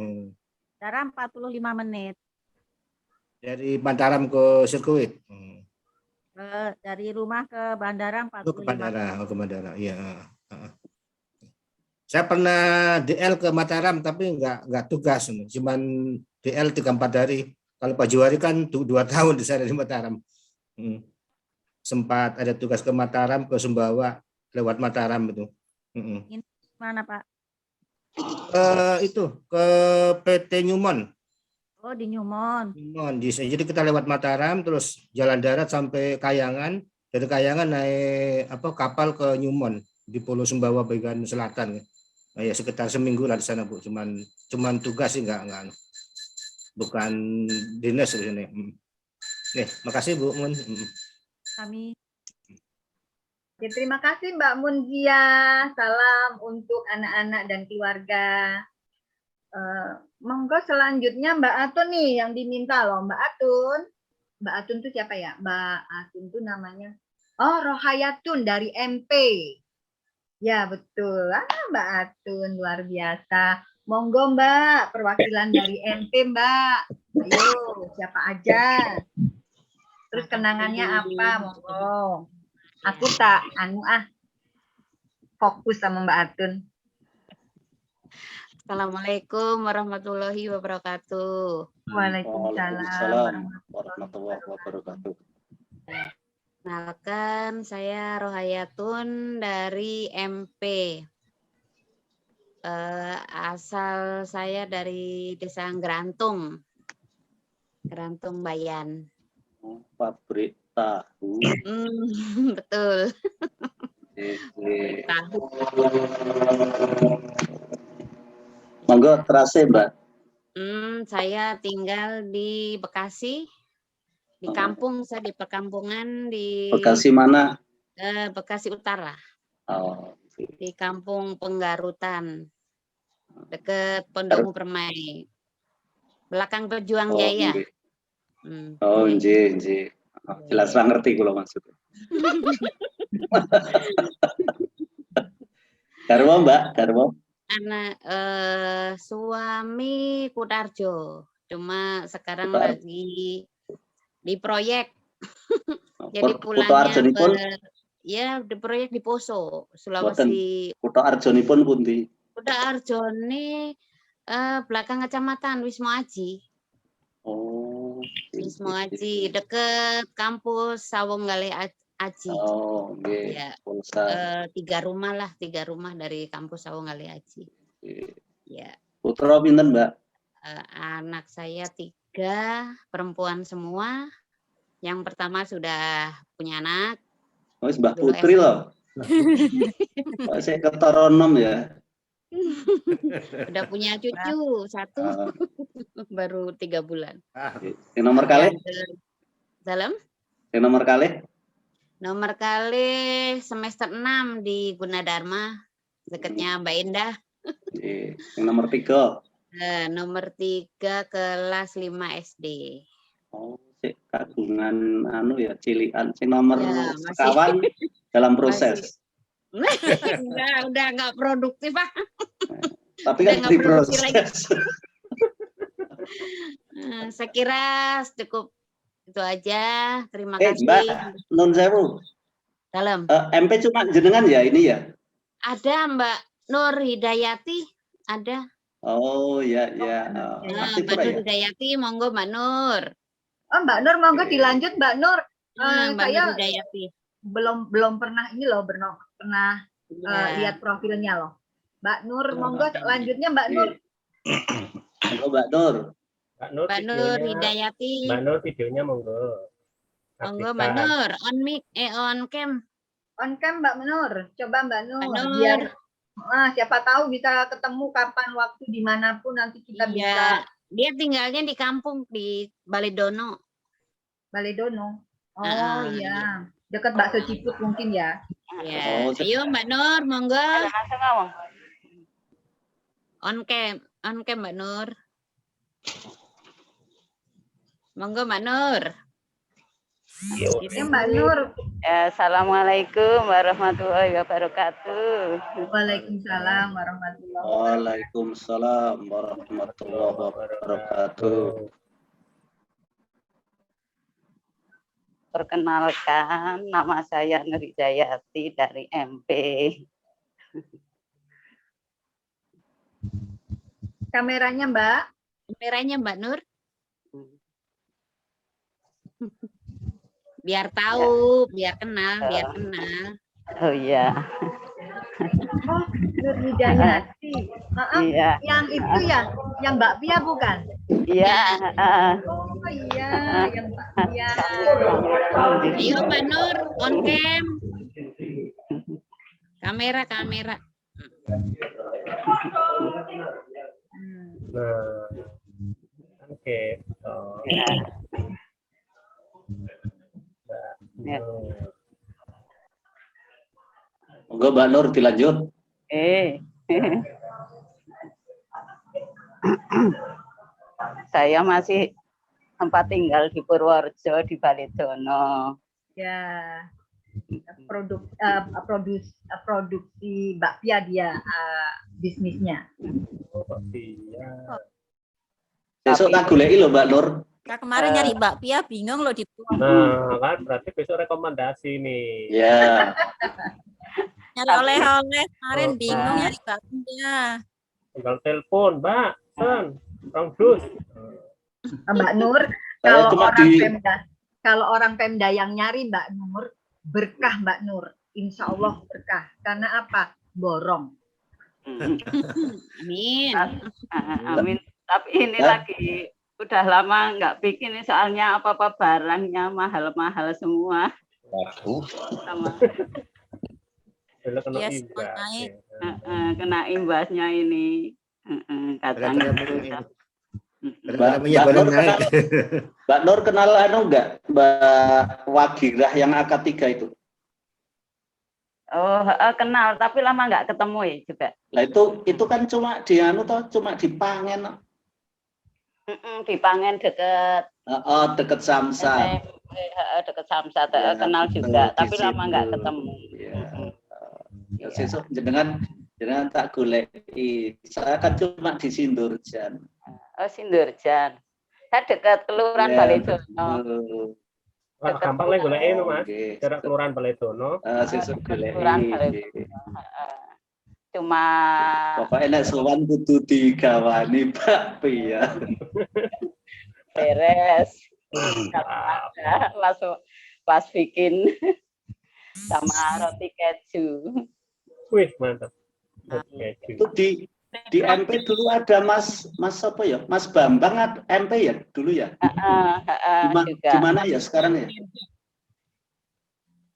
Bandara 45 menit. Dari Mataram ke sirkuit. Dari rumah ke bandara 45 ke bandara, ke bandara. Iya. Saya pernah DL ke Mataram tapi nggak tugas, cuman DL 3-4 hari. Kalau Pak Juwari kan 2 tahun di sana di Mataram. Sempat ada tugas ke Mataram, ke Sumbawa lewat Mataram itu. Ini mana Pak? Itu ke PT Newmont. Oh di Newmont. Jadi kita lewat Mataram terus jalan darat sampai Kayangan, dari Kayangan naik kapal ke Newmont di Pulau Sumbawa bagian selatan. Nah, ya sekitar seminggu lah di sana, Bu. Cuman tugas sih enggak bukan dinas di sini. Nih, makasih Bu Mun. Kami. Ya, terima kasih Mbak Munjia. Salam untuk anak-anak dan keluarga. Monggo selanjutnya Mbak Atun nih yang diminta loh, Mbak Atun. Mbak Atun tuh siapa ya? Mbak Atun tuh namanya Rohayatun dari MP. Ya betul. Mbak Atun luar biasa. Monggo Mbak, perwakilan dari MP Mbak. Ayo, siapa aja? Terus kenangannya apa? Monggo. Aku tak fokus sama Mbak Atun. Assalamualaikum warahmatullahi wabarakatuh. Waalaikumsalam warahmatullahi wabarakatuh. Kenalkan, saya Rohayatun dari MP. Asal saya dari Desa Gerantung, Gerantung Bayan. Pabrik tahu. Betul. Tahu. Monggo terasa Mbak. Saya tinggal di Bekasi, di kampung, saya di perkampungan di Bekasi mana? Bekasi Utara. Oh. Di Kampung Penggarutan, dekat Pondok Permai, belakang Pejuang Jaya. Oh, nggih. Jelas ra ngerti kula maksudnya. Garwa Mbak, garwa. Anak suami Kutarjo, cuma sekarang lagi di proyek. Jadi pulangnya di proyek di Poso, Sulawesi. Kuto Arjonipun pundi? Kuto Arjone belakang kecamatan Wisma Aji. Oh. Wisma Aji deket kampus Sawung Galih Aji. Oh, nggih. Ya, Pulsa. 3 rumah lah, 3 rumah dari kampus Sawongali Aji. Nggih. Ya, Putra pinten, Mbak? anak saya 3 perempuan semua. Yang pertama sudah punya anak. Oh, Mbak Dulu Putri SMA. loh. Kok saya ketoronom ya. Udah punya cucu 1 Ah, baru 3 bulan. yang nomor kali? Dalam Yang nomor kali? nomor kali semester 6 di Gunadarma, dekatnya Mbak Indah. Nggih. Yang nomor 3. Nomor 3 kelas 5 SD. Oh, sik kagungan anu ya, cilian. Sing nomor Ya, masih. sekawan dalam proses. Udah nggak produktif, Pak. Tapi Udah kan nggak produktif diproses. Saya kira cukup itu aja. Terima Mbak, kasih. nun sewu. Dalam. MP cuma jenengan ya ini ya? Ada Mbak Nur Hidayati, ada. Oh, ya. Aktif Mbak ora Nur ya? Hidayati, monggo Mbak Nur. Oh, Mbak Nur, monggo dilanjut Mbak Nur. Mbak Saya Nur Hidayati. belum pernah ini loh, pernah Ya. lihat profilnya loh. Mbak Nur, monggo lanjutnya Mbak Nur. Halo Mbak Nur. Mbak Nur Hidayati. Mbak Nur videonya monggo. Monggo Aktifkan. Mbak Nur, on mic, on cam. On cam Mbak Nur, coba Mbak Nur. Mbak Nur. Biar siapa tahu bisa ketemu kapan waktu dimanapun nanti kita bisa Iya, dia tinggalnya di kampung di Baledono. Baledono. Oh Ah, iya, dekat bakso Ciput mungkin ya. Ya, Oh, ayo Mbak Nur, monggo. On cam Mbak Nur. Monggo Mbak Nur. Ya Mbak Nur. Assalamualaikum warahmatullahi wabarakatuh. Waalaikumsalam warahmatullahi wabarakatuh. Waalaikumsalam warahmatullahi wabarakatuh. Perkenalkan, nama saya Nur Hidayati dari MP. Kameranya Mbak. Kameranya Mbak Nur. Biar tahu, biar kenal. Oh iya. Oh, Nur Hidayati. Iya. Yang itu ya, yang Mbak Pia bukan? Iya. Oh iya, yang Mbak Pia. Ayo Mbak Nur, on cam. Kamera. Nah, oke. Ya. Ya. Monggo Mbak Nur dilanjut. Saya masih tempat tinggal di Purworejo di Baledono. Ya. Produksi bakpia dia bisnisnya. Iya. Besok tak goleki lho Mbak Nur. Kemarin nyari bakpia bingung loh di Nah, kan berarti besok rekomendasi nih. Ya. nyari oleh-oleh kemarin Oh, bingung Pak. nyari bakpia. Tinggal telepon, Mbak. Rong dus. Mbak Nur, Saya cuma kalau orang Pemda yang nyari Mbak Nur, berkah Mbak Nur. Insya Allah berkah. Karena apa? Borong. Amin. Amin. Tapi ini lagi udah lama nggak bikin nih, soalnya apa-apa barangnya mahal-mahal semua. Waduh. Sama Belok kena Yes, imbas. naik. kena imbasnya ini. Kadang Mbak Nur kenal anu enggak Mbak Wagirah yang akad 3 itu? Oh, kenal tapi lama nggak ketemu ya juga. Lah itu kan cuma di anu toh, cuma dipangen. Dipangen deket Deket Samsat. deket Samsat, Ya, kenal juga, di tapi lama situ. nggak ketemu. Ya, sesuk jenengan tak goleki. Saya kan cuma di Sindurjan. Oh, Sindurjan. Saya dekat Kelurahan Ya, Baledono. Wah, gampang lah golek itu, Mas. Oke. Jarak Kelurahan Baledono. Sesuk goleki. Kelurahan Baledono. Cuma Pokoknya nek sowan kudu digawani bakpia. beres. Mantap. Langsung pas bikin. sama roti keju. Wih, mantap. Oke. Itu di MP dulu ada Mas apa ya? Mas Bambang MP ya dulu ya? Di Juga mana ya sekarang ya?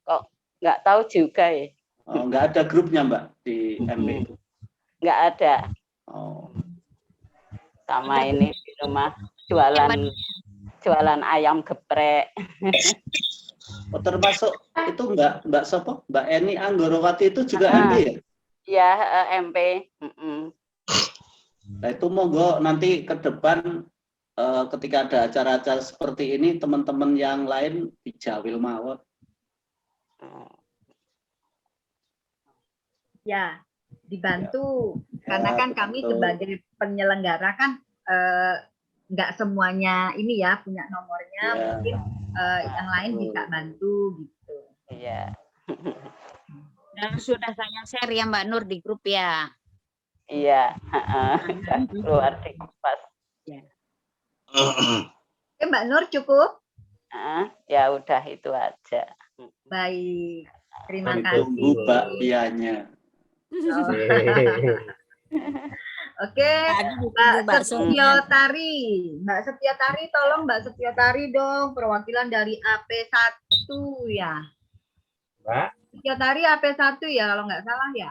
kok nggak tahu juga ya. Oh, nggak ada grupnya Mbak di MP itu. Nggak ada. Oh. Sama ini di rumah jualan ayam geprek. Oh, termasuk itu Mbak Sopo, Mbak Eni Anggorowati itu juga MP ya? Ya, MP. Nah, itu monggo nanti ke depan ketika ada acara-acara seperti ini teman-teman yang lain dijawil mawon. Ya, dibantu. Karena Ya, kan kami betul. sebagai penyelenggara kan nggak semuanya ini ya punya nomornya. Ya. Mungkin yang lain bisa bantu gitu. Iya. Dan sudah saya share ya Mbak Nur di grup ya. Iya, keluar di pas. Oke, Mbak Nur cukup? Ya udah itu aja. Baik. Terima Tunggu kasih. bakpianya. Oke, Mbak Setiotari. Mbak Setiotari, tolong Mbak Setiotari dong, perwakilan dari AP1 ya. Mbak, Setiotari AP1 ya, kalau nggak salah ya.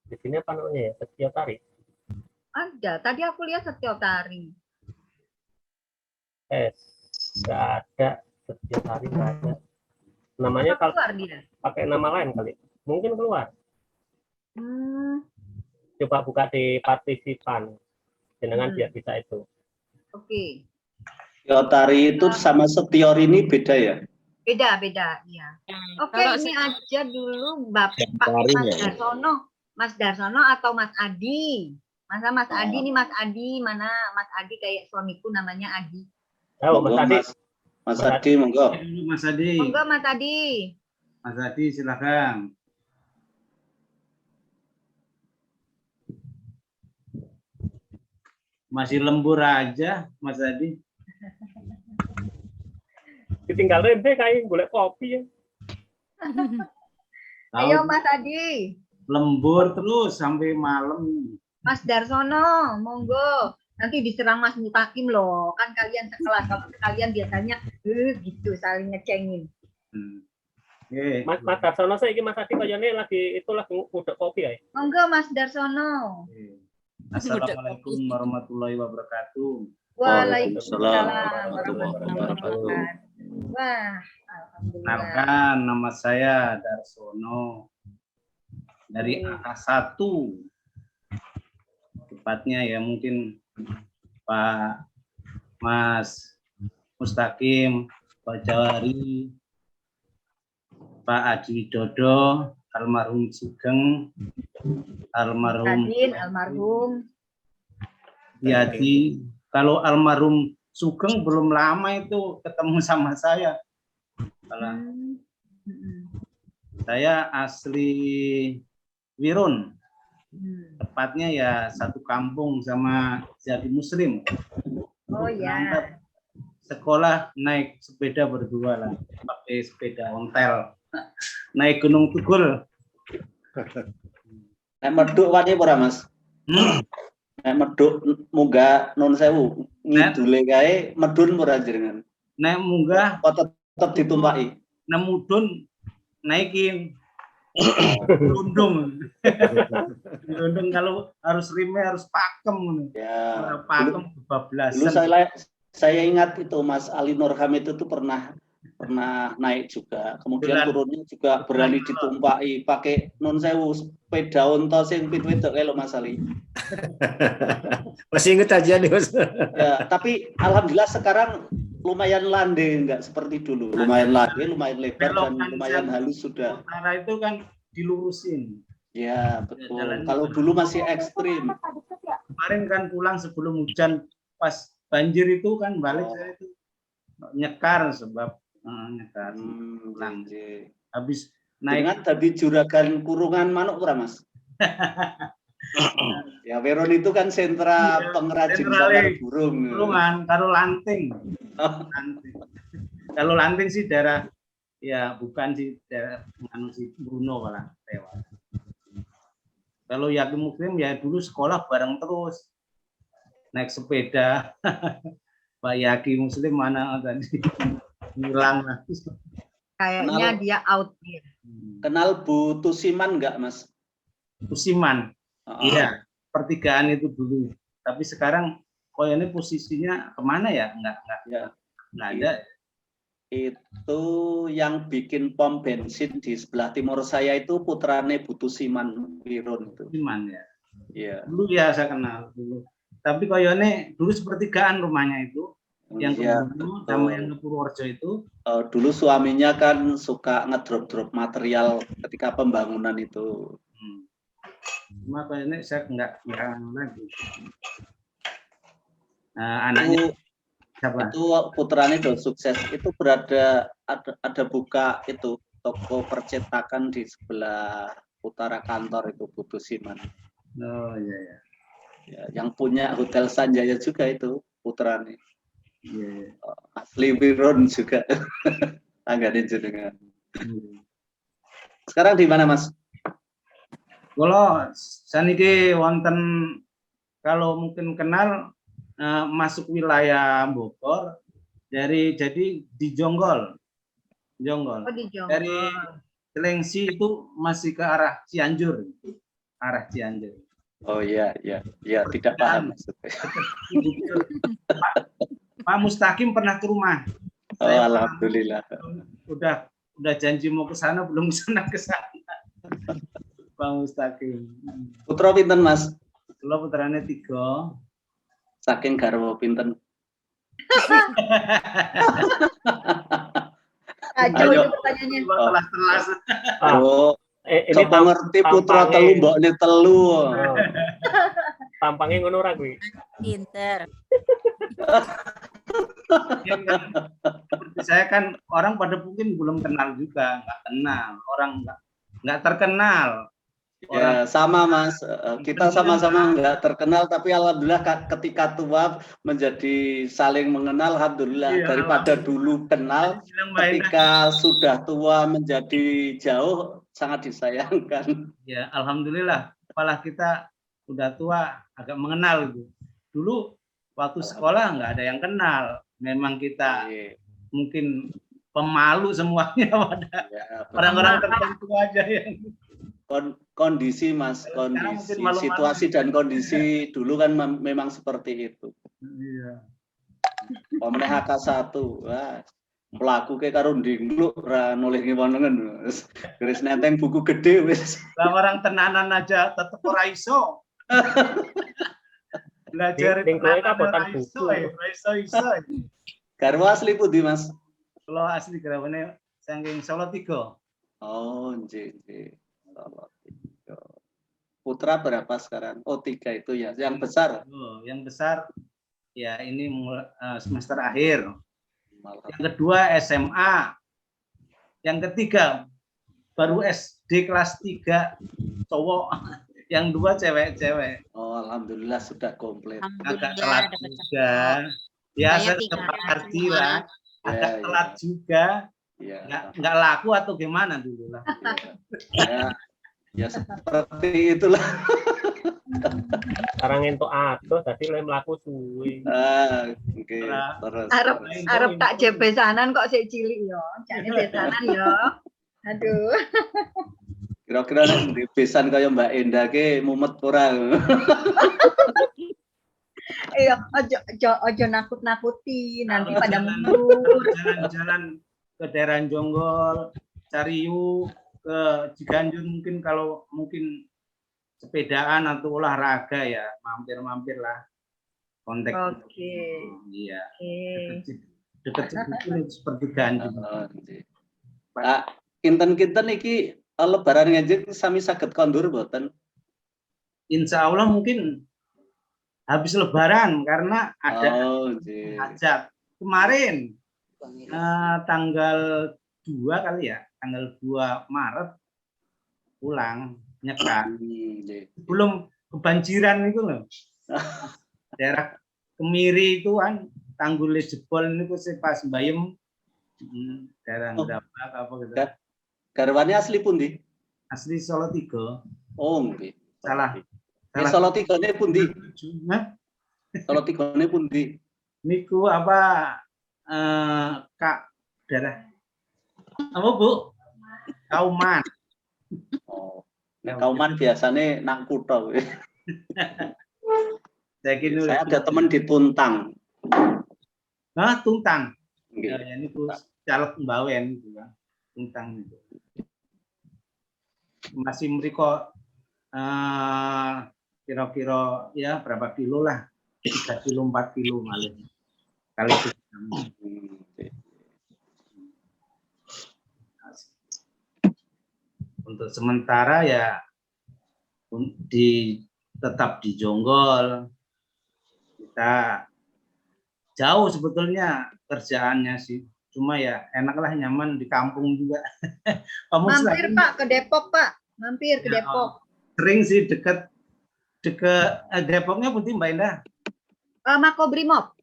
di sini apa namanya ya? Setiotari. Ada, tadi aku lihat Setiotari. Nggak ada. Setiotari nggak ada. Namanya kalau Keluar dia. pakai nama lain kali. Mungkin keluar. Hmm, Coba buka di partisipan. Jenengan biar bisa itu. Oke. Setiotari itu sama Setior ini beda ya? Beda, ya. Oke, Kalau ini aja dulu Bapak Mas Darsono. Mas Darsono atau Mas Adi? Masa Mas Adi nih, Mas Adi, mana Mas Adi kayak suamiku namanya Adi. Oh, Mas Monggo, Adi. Mas Adi, monggo. Mas Adi. Monggo Mas Adi. Mas Adi silakan. Masih lembur aja, Mas Adi. Ditinggal rente kayak golek kopi ya. Ayo Tahu, Mas Adi. lembur terus sampai malam. Mas Darsono, monggo. Nanti diserang Mas Mutakim loh. Kan kalian sekelas. Kalau kalian biasanya gitu saling ngecengin. Oke. Mas Darsono saya Mas Adi kayaknya lagi ngudek kopi ya. Monggo Mas Darsono. Assalamualaikum warahmatullahi wabarakatuh. Waalaikumsalam warahmatullahi wabarakatuh. Wah, alhamdulillah. Kenalkan, nama saya Darsono dari AK1. Tepatnya ya mungkin Pak Mas Mustaqim, Pak Jawari, Pak Adi Widodo, almarhum Sugeng, almarhum Almarhum. Yadi. Kalau almarhum Sugeng belum lama itu ketemu sama saya. Kalau saya asli Wirun, tepatnya ya satu kampung sama Jati Muslim. Oh ya. Sekolah naik sepeda berdua lah, pakai sepeda ontel, naik Gunung Tugul. Nek medhuk wani ora, Mas? Nek medhuk munggah Nun Sewu, ngidule kae medhun ora jenengan? Naik munggah Apa tetep ditumpaki? nek mudun naikin. Dirundung. Dirundung kalau harus rime harus pakem. Ya. Pakem Dulu kebablasan. saya ingat itu Mas Ali Nur Hamid itu pernah naik juga. Kemudian turunnya juga berani ditumpaki pakai Nun Sewu sepeda onto sing pit-wedok kae lho Mas Ali. Masih inget aja nih Mas. Ya, tapi alhamdulillah sekarang lumayan landai, enggak seperti dulu. Lumayan landai, lumayan lebar dan lumayan halus sudah. Utara itu kan dilurusin. Ya, betul. Kalau dulu masih ekstrim. Kemarin kan pulang sebelum hujan, pas banjir itu kan balik saya itu nyekar sebab nyekar. Pulang. Habis naik. Dengan tadi juragan kurungan manuk ora, Mas? Ya, Veron itu kan sentra pengrajin sangkar burung. Kurungan, kalau lanting. Kalau lanting sih daerah Ya bukan si si Bruno malah lewat. Kalau Yaki Muslim ya dulu sekolah bareng terus, naik sepeda. Pak Yaki Muslim mana tadi hilang lagi. Kayaknya dia out dia. Kenal Bu Tusiman nggak, Mas? Tusiman, iya, pertigaan itu dulu. Tapi sekarang ini posisinya kemana ya? Nggak ada. Itu yang bikin pom bensin di sebelah timur saya itu putrane Bu Tusiman Wirun itu. Tusiman ya. Iya. Dulu ya saya kenal dulu. Tapi koyone dulu sepertigaan rumahnya itu. Yang ke sama yang ke Purworejo itu. Dulu suaminya kan suka ngedrop-drop material ketika pembangunan itu. Cuma koyone saya nggak lagi. Anaknya siapa? Itu putranya itu sukses. Itu ada buka itu toko percetakan di sebelah utara kantor itu Bu Tusiman. Oh iya ya. Ya, yang punya Hotel Sanjaya juga itu putranya. Yeah. Asli Wirun juga. Anggane jenengan. Sekarang di mana, Mas? Kalau saniki wonten kalau mungkin kenal masuk wilayah Bogor jadi di Jonggol. Oh, di Jonggol. Dari Cilengsi itu masih ke arah Cianjur. Arah Cianjur. Oh iya, tidak paham maksudnya. Pak Mustaqim pernah ke rumah. Oh, alhamdulillah. Udah janji mau ke sana, belum ke sana. Pak Mustaqim. Putra pinten, Mas? Kalau putrane 3. Saking garwa pinten? Ayo pertanyaannya. Telas. Oh, ini ngerti putra telu mbokne telu. Tampangnya ngono ora kuwi. Pinter. Seperti saya kan orang pada mungkin belum kenal juga, nggak kenal, orang nggak terkenal. Ya sama Mas, kita sama-sama nggak terkenal tapi alhamdulillah ketika tua menjadi saling mengenal, alhamdulillah. Daripada dulu kenal, ketika sudah tua menjadi jauh sangat disayangkan. Ya alhamdulillah, kepala kita udah tua agak mengenal gitu. Dulu waktu sekolah nggak ada yang kenal, memang kita mungkin pemalu semuanya pada orang-orang tertentu aja yang kondisi Mas, kondisi situasi dan kondisi dulu kan memang seperti itu. Iya. Pemenang HK1, wah, melaku kayak karo ndingluk ra noleh ngewanengen. Garis nenteng buku gede wis. Lah orang tenanan aja tetep ora iso. Belajar tenanan iso. Garwa asli pundi Mas? Kalau asli garwane saking Solo 3. Oh, nggih. Putra berapa sekarang? Oh 3 itu ya, yang besar. Yang besar ya ini semester akhir. Yang kedua SMA. Yang ketiga baru SD kelas 3 cowok. Yang 2 cewek-cewek. Oh alhamdulillah sudah komplit. Agak telat juga. Ya saya sempat arti lah. Agak telat juga. Nggak laku atau gimana dulu lah. Ya seperti itulah. Sekarang entuk adoh dadi lem mlaku suwe. Oke. Terus. Arep tak jeb besanan kok sik cilik yo. Jane besanan yo. Aduh. Kira-kira di besan kaya Mbak Endah ke mumet ora? Iya, ojo nakut-nakuti nanti pada mundur. Jalan-jalan ke daerah Jonggol, Cariu, ke Ciganjur mungkin kalau mungkin sepedaan atau olahraga ya mampir lah kontak. Oke. Iya. Dekat seperti Ganjur. Pak, kinten-kinten iki lebaran ngajeng sami saged kondur mboten? Insya Allah mungkin habis lebaran karena ada hajat kemarin tanggal 2 kali ya, tanggal 2 Maret pulang nyekat. Belum kebanjiran itu loh. Daerah Kemiri itu kan tanggulnya jebol ini pas bayem Daerah Oh. Gerabak apa gitu. Garwane asli pundi? Asli Solo 3. Oh, nggih. Salah. Solo 3-ne pundi? Hah? Solo 3-ne pundi? Niku apa Kak daerah apa Bu? Kauman. Oh. Nek Kauman biasane nang kutha. Saya ada teman di Tuntang. Nah, Tuntang. Nggih. Ya, ini tuh caleg Mbawen gitu kan. Tuntang itu. Masih mriko kira-kira ya berapa kilo lah. 3 kilo 4 kilo malah. Kali itu. Untuk sementara ya tetap di Jonggol. Kita jauh sebetulnya kerjaannya sih. Cuma ya enaklah nyaman di kampung juga. Mampir Pak ke Depok Pak. Mampir ke Depok. Sering sih deket Depoknya putih Mbak Indah. Makobrimob.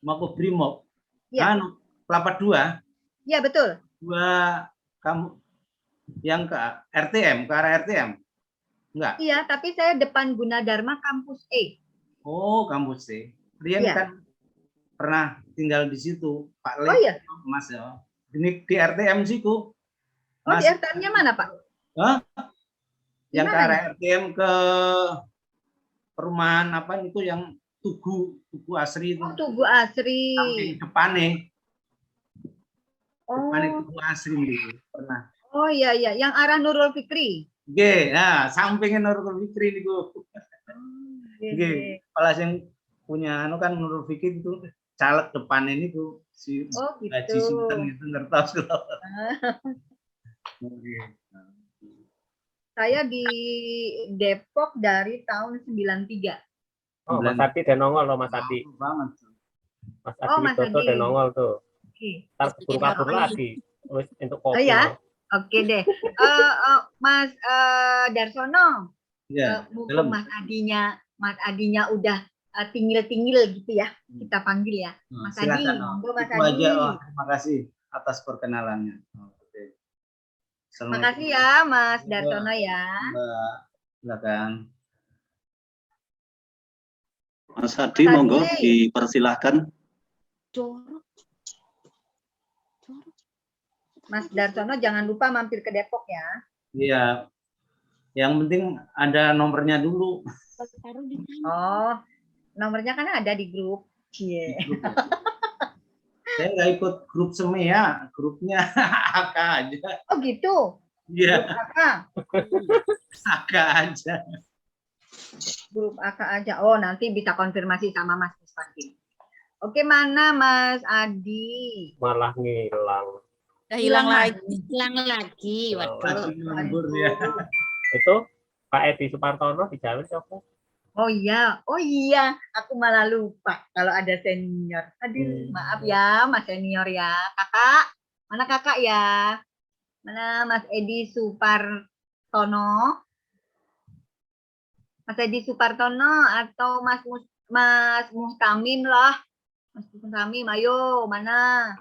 Makobrimob. Iya. Kelapa 2. Iya betul. 2 kamu yang ke RTM, ke arah RTM. Enggak. Iya, tapi saya depan Gunadarma kampus E. Oh, kampus E. Rian Iya. kan pernah tinggal di situ, Pak Le. Oh iya. Mas ya. Ini di RTM situ. Oh, di RTM-nya mana, Pak? Hah? Yang ke Gimana arah RTM ke perumahan apa itu yang Tugu Asri itu. Oh, Tugu Asri. Samping depannya. Oh. Depannya Tugu Asri itu pernah. Oh iya iya, yang arah Nurul Fikri. Nggih, nah sampingnya Nurul Fikri niku. Nggih, kalau yang punya anu kan Nurul Fikri itu caleg depan ini tuh si Haji Sultan itu ngertos loh. Saya di Depok dari tahun 93. Oh, Mas Adi dan nongol loh Mas Adi. Banget. Mas Adi Widodo dan nongol tuh. Ntar kabur lagi. Untuk kopi. Oh ya, oke deh. Mas Darsono, mumpung Mas Adinya udah tingil-tingil gitu ya, kita panggil ya. Mas Adi, monggo Mas Adi. Terima kasih atas perkenalannya. Terima kasih ya Mas Darsono ya. Silakan. Mas Adi, monggo dipersilahkan. Mas Darsono jangan lupa mampir ke Depok ya. Iya. Yang penting ada nomornya dulu. Oh, nomornya kan ada di grup. Iya. Saya nggak ikut grup SEMEA, grupnya AK aja. Oh gitu? Iya. Grup AK? AK aja. Grup AK aja. Oh, nanti bisa konfirmasi sama Mas Mustaqim. Oke, mana Mas Adi? Malah ngilang. Hilang lagi. Waduh. Nganggur ya. Itu Pak Edi Supartono dijamin siapa? Oh iya, aku malah lupa kalau ada senior. Aduh, maaf ya Mas senior ya. Kakak, mana kakak ya? Mana Mas Edi Supartono? Mas Edi Supartono atau Mas Mustamim lah. Mas Mustamim, ayo mana?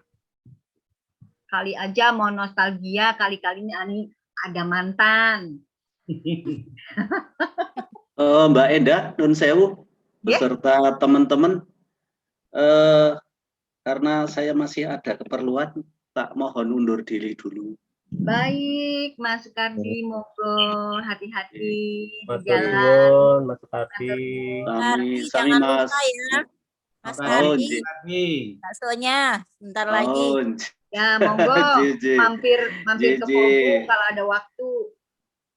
Kali aja mau nostalgia, kali-kali ini ada mantan. Mbak Enda, Nun Sewu, beserta teman-teman, karena saya masih ada keperluan, tak mohon undur diri dulu. Baik, Mas Sukardi, monggo hati-hati di Mas jalan. Mas Sukardi. Sami Mas. Mas Kardi, baksonya sebentar lagi. Ya, monggo mampir ke Pogo kalau ada waktu.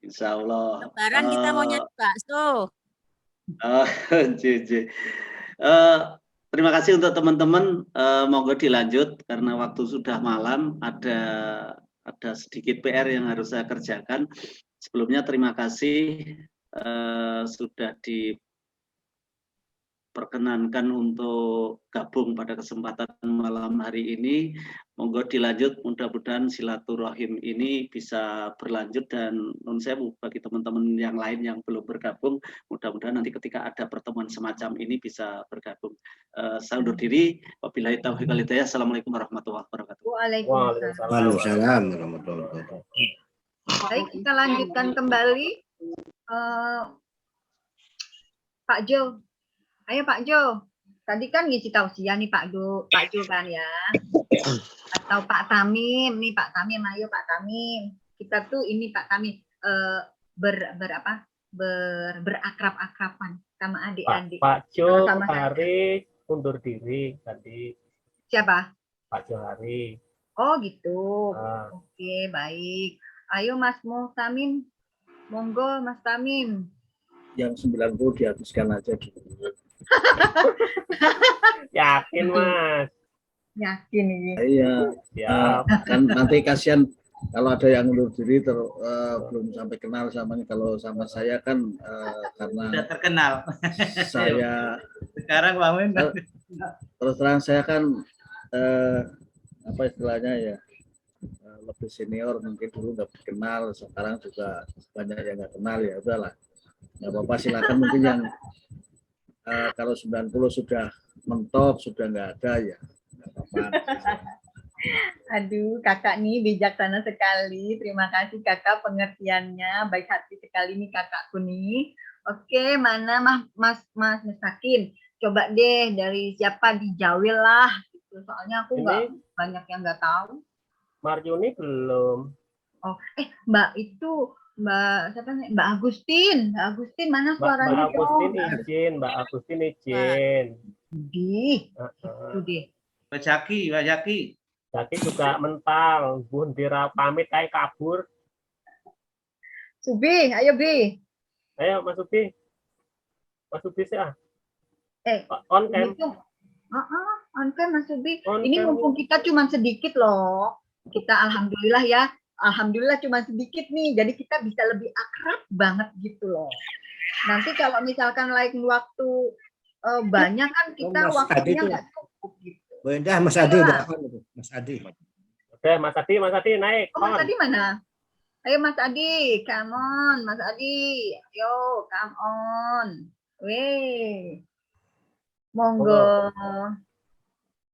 Insya Allah. Lebaran kita mau nyari bakso. Terima kasih untuk teman-teman. Monggo dilanjut karena waktu sudah malam. Ada sedikit PR yang harus saya kerjakan. Sebelumnya terima kasih sudah perkenankan untuk gabung pada kesempatan malam hari ini. Monggo dilanjut, mudah-mudahan silaturahim ini bisa berlanjut, dan non sewu bagi teman-teman yang lain yang belum bergabung, mudah-mudahan nanti ketika ada pertemuan semacam ini bisa bergabung. Saya undur diri. Wabillahi taufiq wal hidayah. Assalamualaikum warahmatullahi wabarakatuh. Waalaikumsalam. Waalaikumsalam warahmatullahi wabarakatuh. Baik, kita lanjutkan kembali. Pak Jo. Ayo Pak Jo. Tadi kan ngisi tausiah nih Pak Jo kan ya. Atau Pak Tamim. Nih Pak Tamim, ayo Pak Tamim. Kita tuh ini Pak Tamim berakrab-akraban sama adik-adik. Pak Jo Sama-sama Hari undur diri tadi. Siapa? Pak Johari. Oh gitu. Ah. Oke, baik. Ayo Mas Tamim. Monggo Mas Tamim. Yang 90 dihabiskan aja gitu. Yakin Mas? Yakin ini. Iya. Ya. Kan nanti kasihan kalau ada yang undur diri belum sampai kenal sama ini. Kalau sama saya kan karena Sudah terkenal. saya Sekarang Pak Min. terus terang saya kan apa istilahnya ya, lebih senior, mungkin dulu nggak kenal, sekarang juga banyak yang nggak kenal, ya udahlah, nggak apa-apa, silakan. Mungkin yang kalau 90 sudah mentok, sudah nggak ada, ya nggak apa-apa. Aduh, kakak nih bijaksana sekali. Terima kasih kakak pengertiannya. Baik hati sekali nih kakakku nih. Oke, mana Mas Mustaqim? Coba deh dari siapa, dijawil lah. Gitu. Soalnya aku nggak banyak yang nggak tahu. Maryuni belum. Oh, Mbak itu siapa nih? Mbak Agustin. Mbak Agustin mana suaranya? Mbak Agustin izin, Mbak Agustin izin. Itu deh. Mbak Jaki. Jaki juga mental, bundira pamit kayak kabur. Subi, ayo Bi. Ayo Mas Subi. Mas Subi sih ah. On cam. On cam Mas Subi. Ini mumpung kita cuma sedikit loh. Kita alhamdulillah ya. Alhamdulillah cuma sedikit nih. Jadi kita bisa lebih akrab banget gitu loh. Nanti kalau misalkan lain waktu banyak kan kita waktunya nggak cukup gitu. Bu Endah, Mas Adi udah on itu. Mas Adi. Oke, Mas Adi naik. Oh, Mas Adi mana? Ayo Mas Adi, come on, Mas Adi. Yo, come on. Weh. Monggo.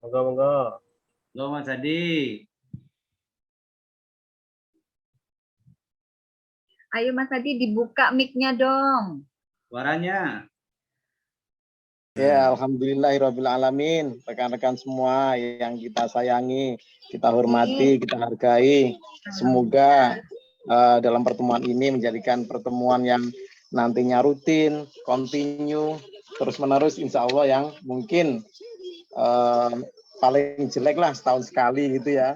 Monggo. Halo Mas Adi. Ayo Mas Adi dibuka mic-nya dong. Suaranya. Ya, alhamdulillahirrabbilalamin. Rekan-rekan semua yang kita sayangi, kita hormati, kita hargai. Semoga dalam pertemuan ini menjadikan pertemuan yang nantinya rutin, continue, terus-menerus, insya Allah, yang mungkin paling jelek lah setahun sekali gitu ya.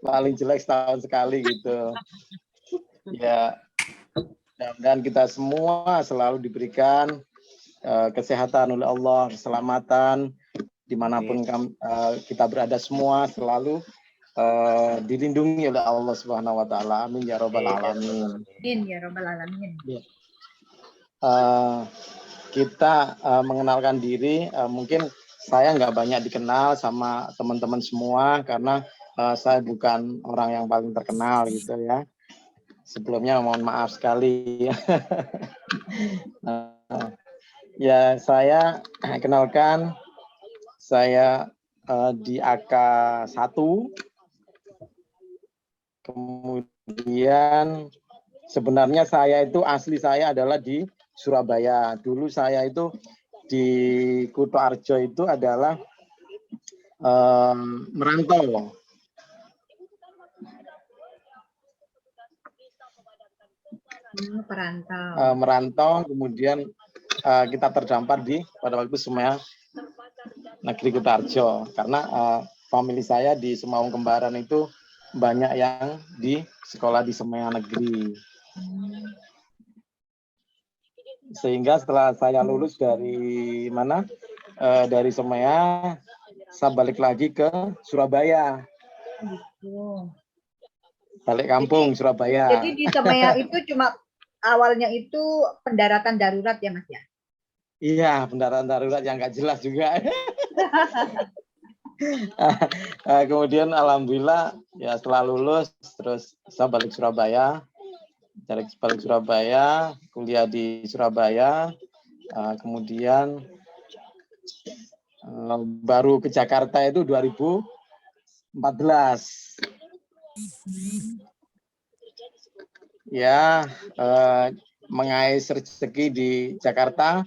Paling jelek setahun sekali gitu. Ya, dan kita semua selalu diberikan kesehatan oleh Allah, keselamatan, dimanapun kita berada, semua selalu dilindungi oleh Allah Subhanahu Wa Taala. Amin ya Robbal Alamin. Amin ya Robbal Alamin. Kita mengenalkan diri, mungkin saya nggak banyak dikenal sama teman-teman semua karena saya bukan orang yang paling terkenal gitu ya. Sebelumnya mohon maaf sekali. Ya, saya kenalkan, saya di AK1, kemudian sebenarnya saya itu asli saya adalah di Surabaya. Dulu saya itu di Kutoarjo itu adalah merantau. Merantau, kemudian kita terdampar pada waktu Semeang Negeri Kutoarjo, karena famili saya di Semaung Kembaran itu banyak yang di sekolah di Semeang Negeri. Sehingga setelah saya lulus dari dari Semeang, saya balik lagi ke Surabaya. Balik kampung Surabaya. Jadi di Semeang itu cuma awalnya itu pendaratan darurat ya Mas ya? Iya, kendaraan darurat yang nggak jelas juga. Kemudian alhamdulillah ya setelah lulus terus saya balik Surabaya, balik Surabaya, kuliah di Surabaya, kemudian baru ke Jakarta itu 2014. Ya, mengais rezeki di Jakarta.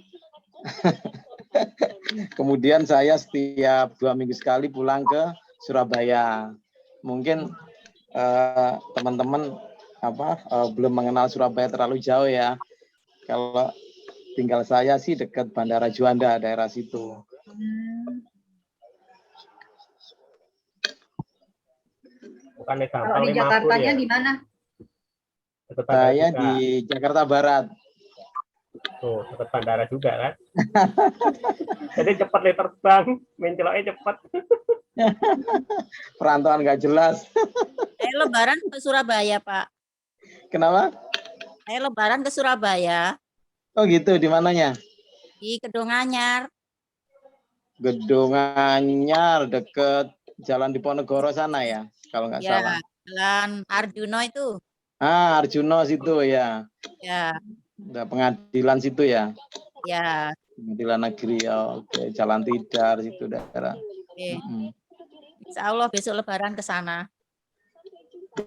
Kemudian saya setiap 2 minggu sekali pulang ke Surabaya. Mungkin teman-teman belum mengenal Surabaya terlalu jauh ya. Kalau tinggal saya sih dekat Bandara Juanda, daerah situ. Bukan di Kalau di Jakartanya di mana? Saya di Jakarta Barat. Tuh, dekat bandara juga kan. Jadi cepat nih terbang, menceloknya cepat. Perantauan nggak jelas. Saya lebaran ke Surabaya, Pak. Kenapa? Saya lebaran ke Surabaya. Oh gitu, di mananya? Di Kedunganyar. Gedunganyar, deket Jalan Diponegoro sana ya, kalau nggak salah. Jalan Arjuno itu. Arjuno situ ya. Ya. Udah pengadilan situ ya. Ya. Pengadilan negeri. Oke, Jalan Tidar situ daerah. Oke. Insya Allah besok lebaran ke sana.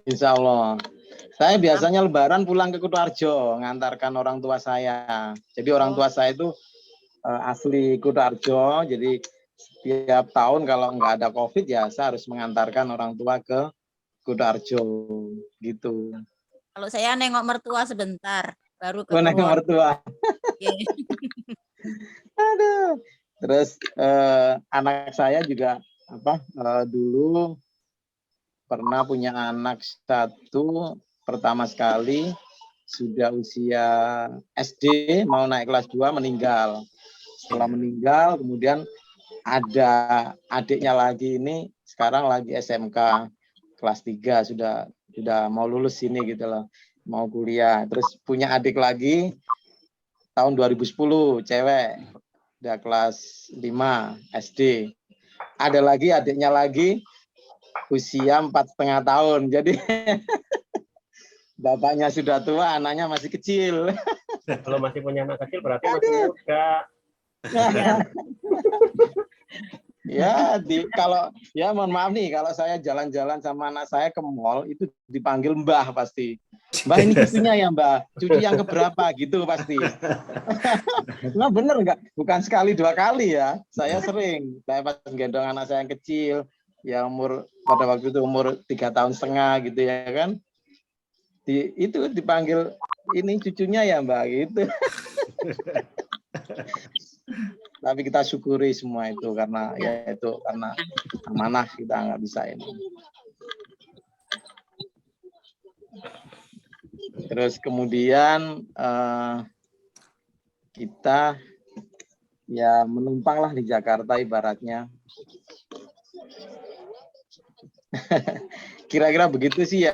Insya Allah. Saya biasanya lebaran pulang ke Kutoarjo, ngantarkan orang tua saya. Jadi orang tua saya itu asli Kutoarjo, jadi setiap tahun kalau nggak ada COVID ya saya harus mengantarkan orang tua ke Kutoarjo gitu. Kalau saya nengok mertua sebentar, baru ke nengok mertua. Aduh. Terus anak saya juga dulu pernah punya anak satu, pertama sekali sudah usia SD mau naik kelas 2 meninggal. Setelah meninggal kemudian ada adiknya lagi ini sekarang lagi SMK kelas 3 sudah mau lulus sini gitu loh, mau kuliah. Terus punya adik lagi tahun 2010 cewek udah kelas 5 SD. Ada lagi adiknya lagi usia 4,5 tahun. Jadi bapaknya sudah tua, anaknya masih kecil. Kalau masih punya anak kecil berarti masih muda. Kalau mohon maaf nih, kalau saya jalan-jalan sama anak saya ke mall itu dipanggil Mbah pasti. Mbah ini cucunya ya Mbah, cucu yang keberapa gitu pasti. Nah bener nggak? Bukan sekali 2 kali ya. Saya sering, saya pas gendong anak saya yang kecil, ya pada waktu itu umur 3,5 tahun gitu ya kan. Itu dipanggil ini cucunya ya Mbak gitu. Tapi kita syukuri semua itu karena karena amanah, kita nggak bisa ini. Terus kemudian kita ya menumpanglah di Jakarta ibaratnya. Kira-kira begitu sih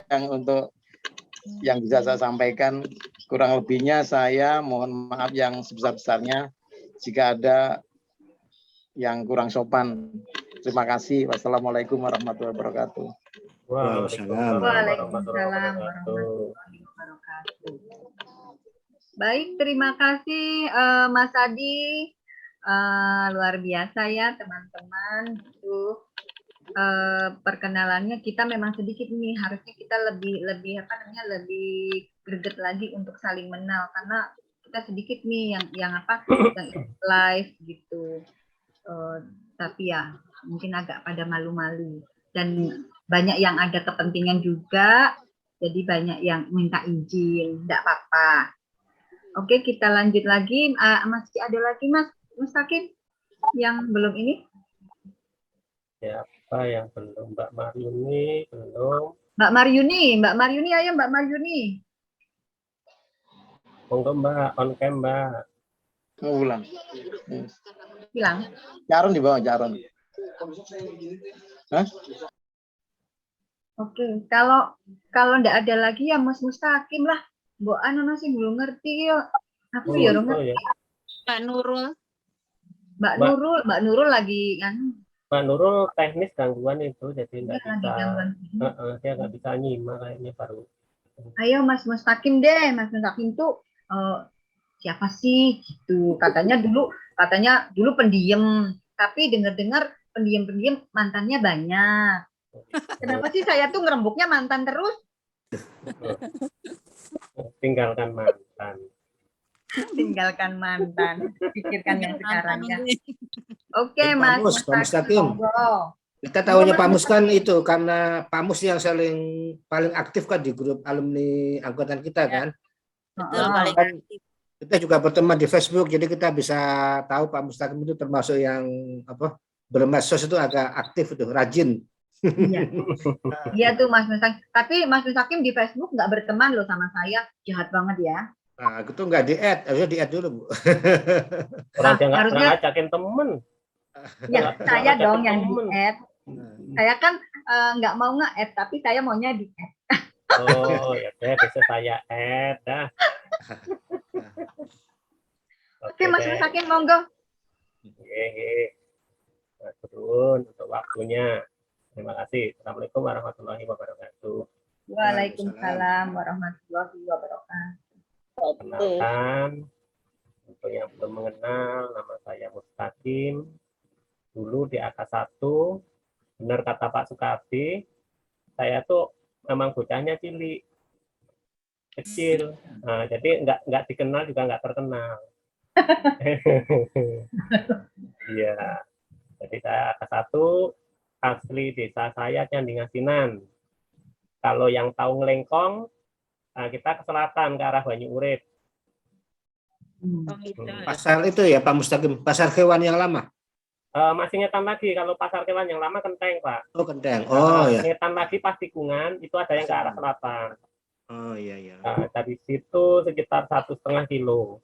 yang bisa saya sampaikan. Kurang lebihnya saya mohon maaf yang sebesar-besarnya jika ada yang kurang sopan. Terima kasih. Wassalamualaikum warahmatullahi wabarakatuh. Waalaikumsalam warahmatullahi wabarakatuh. Baik, terima kasih Mas Adi. Luar biasa ya teman-teman. Perkenalannya kita memang sedikit nih, harusnya kita lebih greget lagi untuk saling mengenal karena kita sedikit nih yang live gitu. Tapi ya mungkin agak pada malu-malu dan banyak yang ada kepentingan juga, jadi banyak yang minta izin, tidak apa-apa. Oke, kita lanjut lagi. Masih ada lagi Mas Mustaqim yang belum ini? Ya, apa yang belum? Mbak Maryuni belum. Mbak Maryuni, ayo Mbak Maryuni. Monggo Mbak, on cam Mbak. Mau ulang. Hilang. Jarun di bawah, Jarun. Hah? Oke, kalau enggak ada lagi ya Mas Mustaqim lah. Mbok anu sing belum ngerti yo. Aku ya ora ngerti. Mbak Nurul. Mbak Nurul lagi kan Mbak Nurul teknis gangguan itu, jadi nggak lagi bisa, gangguan. dia nggak bisa nyimak kayaknya baru. Ayo Mas Mustaqim deh, Mas Mustaqim tuh siapa sih gitu. Katanya dulu pendiam, tapi dengar-dengar pendiam mantannya banyak. Kenapa sih saya tuh ngerembuknya mantan terus? Tinggalkan mantan. Tinggalkan mantan, pikirkan yang sekarang ya. Oke, Pak Mas Mus, Pak Mustaqim. monggo. Kita tahunya Pak Mus kan itu karena Pak Mus yang paling aktif kan di grup alumni angkatan kita kan. Betul, Oh, paling Kan aktif. kita juga berteman di Facebook, jadi kita bisa tahu Pak Mustaqim itu termasuk yang bermedsos itu agak aktif itu, rajin. Iya. Iya tuh Mas Mustaqim. Tapi Mas Mustaqim di Facebook nggak berteman loh sama saya, jahat banget ya. Nah, itu nggak di-add, harusnya di-add dulu, Bu. Orang dia nggak harusnya- ngajakin temen. Ya, Nggak saya ngajakin dong yang temen. di-add. Saya kan nggak mau nge-add, tapi saya maunya di-add. Oh, ya deh, bisa saya add dah. Oke, Mas deh. Mustaqim monggo. Hehe. Mas Gun, untuk waktunya. Terima kasih. Assalamualaikum warahmatullahi wabarakatuh. Waalaikumsalam warahmatullahi wabarakatuh. Kenalkan, untuk yang belum mengenal, nama saya Mustaqim. Dulu di AK1, benar kata Pak Sukardi, saya tuh memang bocahnya cilik, kecil. Nah, jadi nggak dikenal juga nggak terkenal. Iya. Jadi saya AK1, asli desa saya Candi Ngasinan. Kalau yang tahu Ngelengkong, nah kita ke selatan ke arah Banyu Urip. Pasar itu ya Pak Mustaqim, pasar hewan yang lama. Masih ngetan lagi, kalau pasar hewan yang lama Kenteng, Pak. Oh, Kenteng. Oh, ya. Ngetan lagi pas tikungan, itu ada yang ke arah selatan. Oh, iya, iya. Dari situ sekitar 1,5 kilo.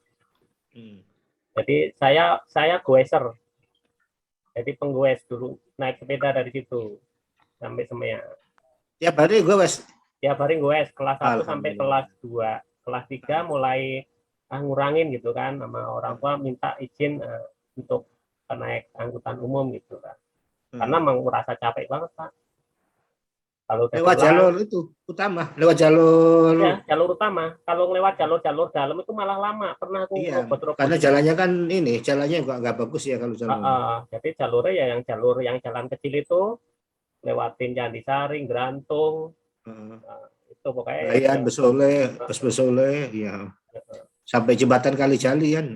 Jadi saya goeser. Jadi penggoes dulu, naik sepeda dari situ sampai Semeya. Tiap hari gue wes. Tiap hari goes kelas 1 sampai kelas 2. Kelas 3 mulai ngurangin gitu kan, sama orang tua minta izin untuk naik angkutan umum gitu kan. Karena emang merasa capek banget, Pak. Kalau lewat jalur itu utama, lewat jalur. Ya, jalur utama. Kalau lewat jalur dalam itu malah lama. Pernah aku robot-robot. Karena jalannya kan jalannya nggak bagus ya kalau jalan. Jadi jalurnya ya yang jalan kecil itu lewatin Candisari, Grantung. Itu pokoknya. Bayan, Besole, ya. Sampai jembatan Kalijali kan.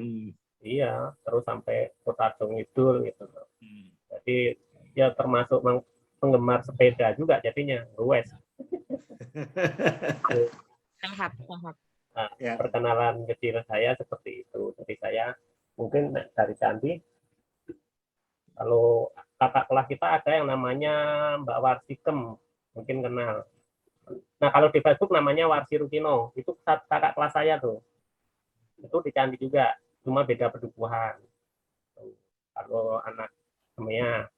Iya, terus sampai Kota Ngidul gitu. Jadi ya termasuk penggemar sepeda juga jadinya, ruwes. Sehat. Nah, perkenalan kecil saya seperti itu. Jadi saya mungkin dari Candi, kalau kakak kelas kita ada yang namanya Mbak Warsikem, mungkin kenal. Nah, kalau di Facebook namanya Warsi Rutino, itu kakak kelas saya tuh. Itu di Candi juga, cuma beda pedukuhan. Kalau anak semuanya.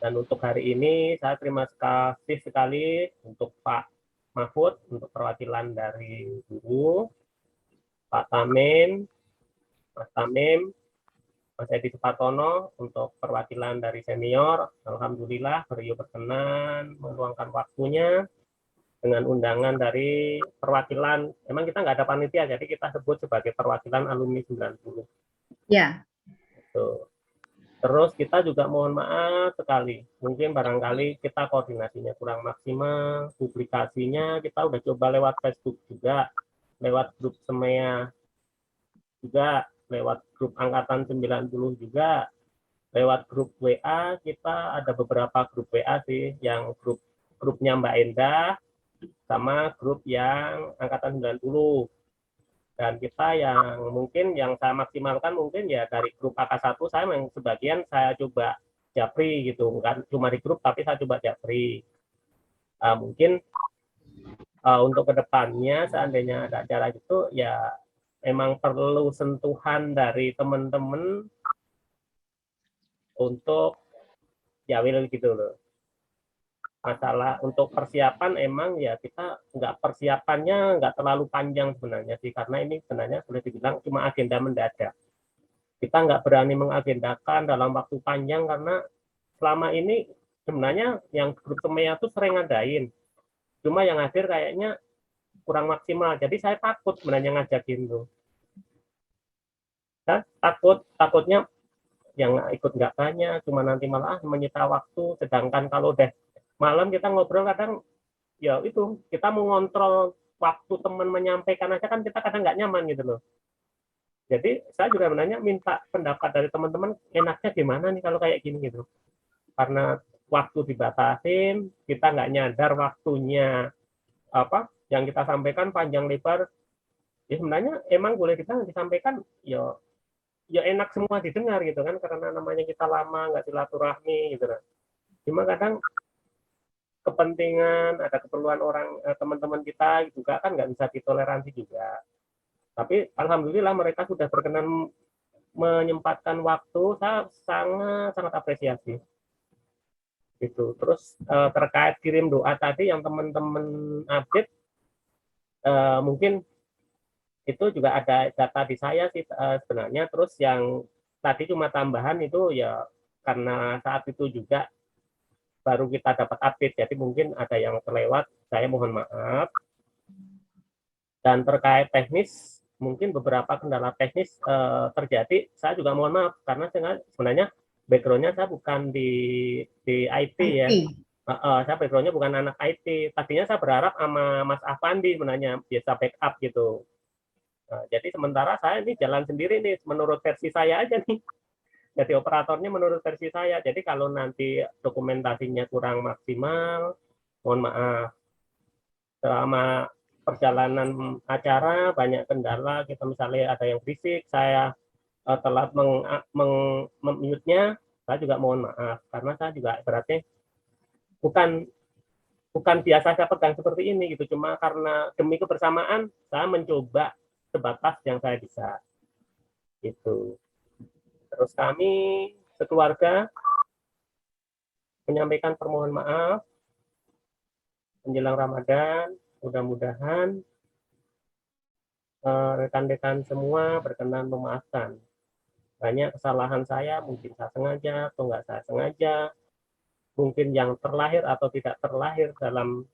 Dan untuk hari ini saya terima kasih sekali untuk Pak Mahfud untuk perwakilan dari guru, Pak Tamim, Mas Tamim, Mas Edi Supartono untuk perwakilan dari senior. Alhamdulillah beliau berkenan meluangkan waktunya dengan undangan dari perwakilan. Memang kita nggak ada panitia, jadi kita sebut sebagai perwakilan alumni 90. Ya. Tuh. Terus kita juga mohon maaf sekali, mungkin barangkali kita koordinasinya kurang maksimal, publikasinya kita udah coba lewat Facebook juga, lewat grup Semeya juga, lewat grup Angkatan 90 juga, lewat grup WA, kita ada beberapa grup WA sih, yang grupnya Mbak Endah, sama grup yang Angkatan 90. Dan kita yang mungkin yang saya maksimalkan mungkin ya dari grup AK1 saya yang sebagian saya coba japri gitu, bukan cuma di grup tapi saya coba japri. Mungkin untuk kedepannya seandainya ada acara gitu ya memang perlu sentuhan dari teman-teman untuk jawil gitu loh. Masalah untuk persiapan emang ya kita persiapannya nggak terlalu panjang sebenarnya sih, karena ini sebenarnya boleh dibilang cuma agenda mendadak. Kita nggak berani mengagendakan dalam waktu panjang karena selama ini sebenarnya yang grup Semea tuh sering ngadain, cuma yang hadir kayaknya kurang maksimal. Jadi saya takut sebenarnya ngajakin tuh. Saya takutnya yang ikut nggak banyak, cuma nanti malah menyita waktu. Sedangkan kalau udah malam kita ngobrol kadang ya itu kita mau ngontrol waktu teman menyampaikan aja kan kita kadang nggak nyaman gitu loh. Jadi saya juga sebenarnya minta pendapat dari teman-teman enaknya gimana nih kalau kayak gini gitu. Karena waktu dibatasin, kita nggak nyadar waktunya apa yang kita sampaikan panjang lebar. Ya sebenarnya emang boleh kita disampaikan ya enak semua didengar gitu kan, karena namanya kita lama nggak silaturahmi gitu kan. Cuma kadang kepentingan, ada keperluan orang teman-teman kita juga kan nggak bisa ditoleransi juga. Tapi alhamdulillah mereka sudah berkenan menyempatkan waktu, saya sangat apresiasi. Gitu. Terus terkait kirim doa tadi yang teman-teman update, mungkin itu juga ada data di saya sih sebenarnya. Terus yang tadi cuma tambahan itu ya karena saat itu juga baru kita dapat update, jadi mungkin ada yang terlewat, saya mohon maaf. Dan terkait teknis, mungkin beberapa kendala teknis terjadi, saya juga mohon maaf, karena sebenarnya background-nya saya bukan di IT ya. Saya background-nya bukan anak IT. Tadinya saya berharap sama Mas Afandi sebenarnya biasa backup gitu. Jadi sementara saya ini jalan sendiri nih, menurut versi saya aja nih. Jadi operatornya menurut versi saya. Jadi kalau nanti dokumentasinya kurang maksimal, mohon maaf. Selama perjalanan acara banyak kendala, kita misalnya ada yang berisik, saya telat mute-nya, saya juga mohon maaf. Karena saya juga berarti bukan biasa saya pegang seperti ini gitu. Cuma karena demi kebersamaan, saya mencoba sebatas yang saya bisa. Gitu. Terus kami sekeluarga menyampaikan permohonan maaf menjelang Ramadan. Mudah-mudahan rekan-rekan semua berkenan memaafkan. Banyak kesalahan saya, mungkin saya sengaja atau nggak saya sengaja. Mungkin yang terlahir atau tidak terlahir dalam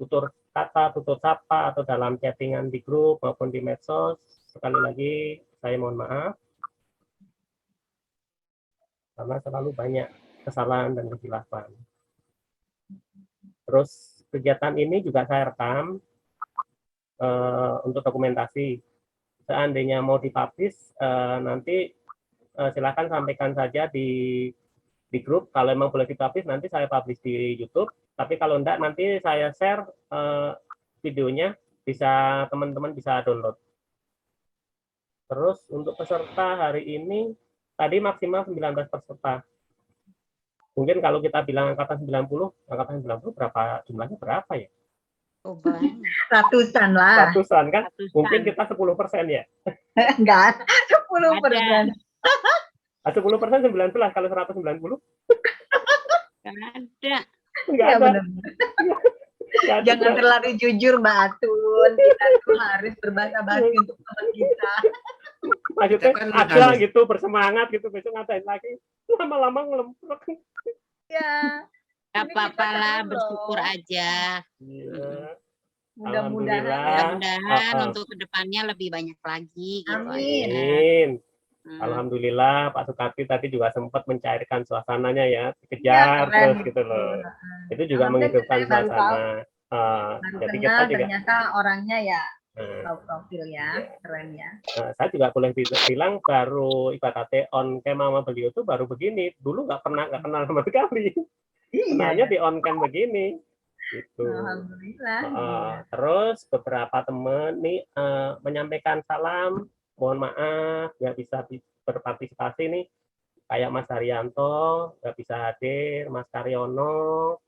tutur kata, tutur sapa, atau dalam chattingan di grup maupun di medsos. Sekali lagi, saya mohon maaf. Karena selalu banyak kesalahan dan kesilapan. Terus kegiatan ini juga saya rekam untuk dokumentasi. Seandainya mau dipublish, nanti silakan sampaikan saja di grup. Kalau memang boleh dipublish, nanti saya publish di YouTube. Tapi kalau enggak, nanti saya share videonya, bisa teman-teman bisa download. Terus untuk peserta hari ini, tadi maksimal 19 peserta. Mungkin kalau kita bilang angkatan 90 berapa jumlahnya berapa ya? Oh, banyak. Ratusan lah. Ratusan kan? Mungkin kita 10% ya? Enggak, 10%. 10% 19, kalau 190? Ada. Enggak Ya, ada. benar. Jangan terlalu jujur Mbak Atun, kita tuh harus berbahasa-basi untuk teman kita. Maksudnya ada gitu, bersemangat gitu, besok ngadain lagi, lama-lama ngelempuk. Ya. Gak apa-apa lah, bersyukur aja. Mudah-mudahan untuk kedepannya lebih banyak lagi. Gitu. Amin. Alhamdulillah Pak Sukati tadi juga sempat mencairkan suasananya ya, dikejar terus gitu loh. Itu juga menghidupkan suasana. Jadi kita juga ternyata orangnya ya tahu profil ya, keren ya. Saya juga boleh bilang baru ibaratnya on cam sama beliau tuh baru begini. Dulu nggak kenal sama sekali. Kenalnya di on cam begini. Gitu. Alhamdulillah. Terus beberapa teman nih menyampaikan salam, mohon maaf nggak bisa berpartisipasi nih, kayak Mas Haryanto nggak bisa hadir, Mas Karyono,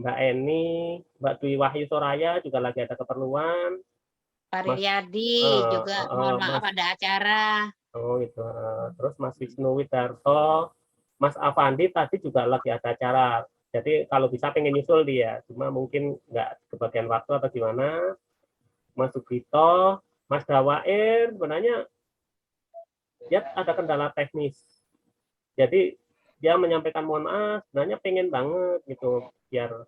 Mbak Eni, Mbak Dwi Wahyu Soraya juga lagi ada keperluan. Pak Riyadi juga mohon maaf ada acara. Oh itu. Terus Mas Wisnu Widarto, Mas Afandi tadi juga lagi ada acara. Jadi kalau bisa pengen nyusul dia, cuma mungkin nggak kebagian waktu atau gimana. Mas Sugito, Mas Dawair, sebenarnya dia ada kendala teknis. Jadi dia menyampaikan mohon maaf, sebenarnya pengen banget gitu, biar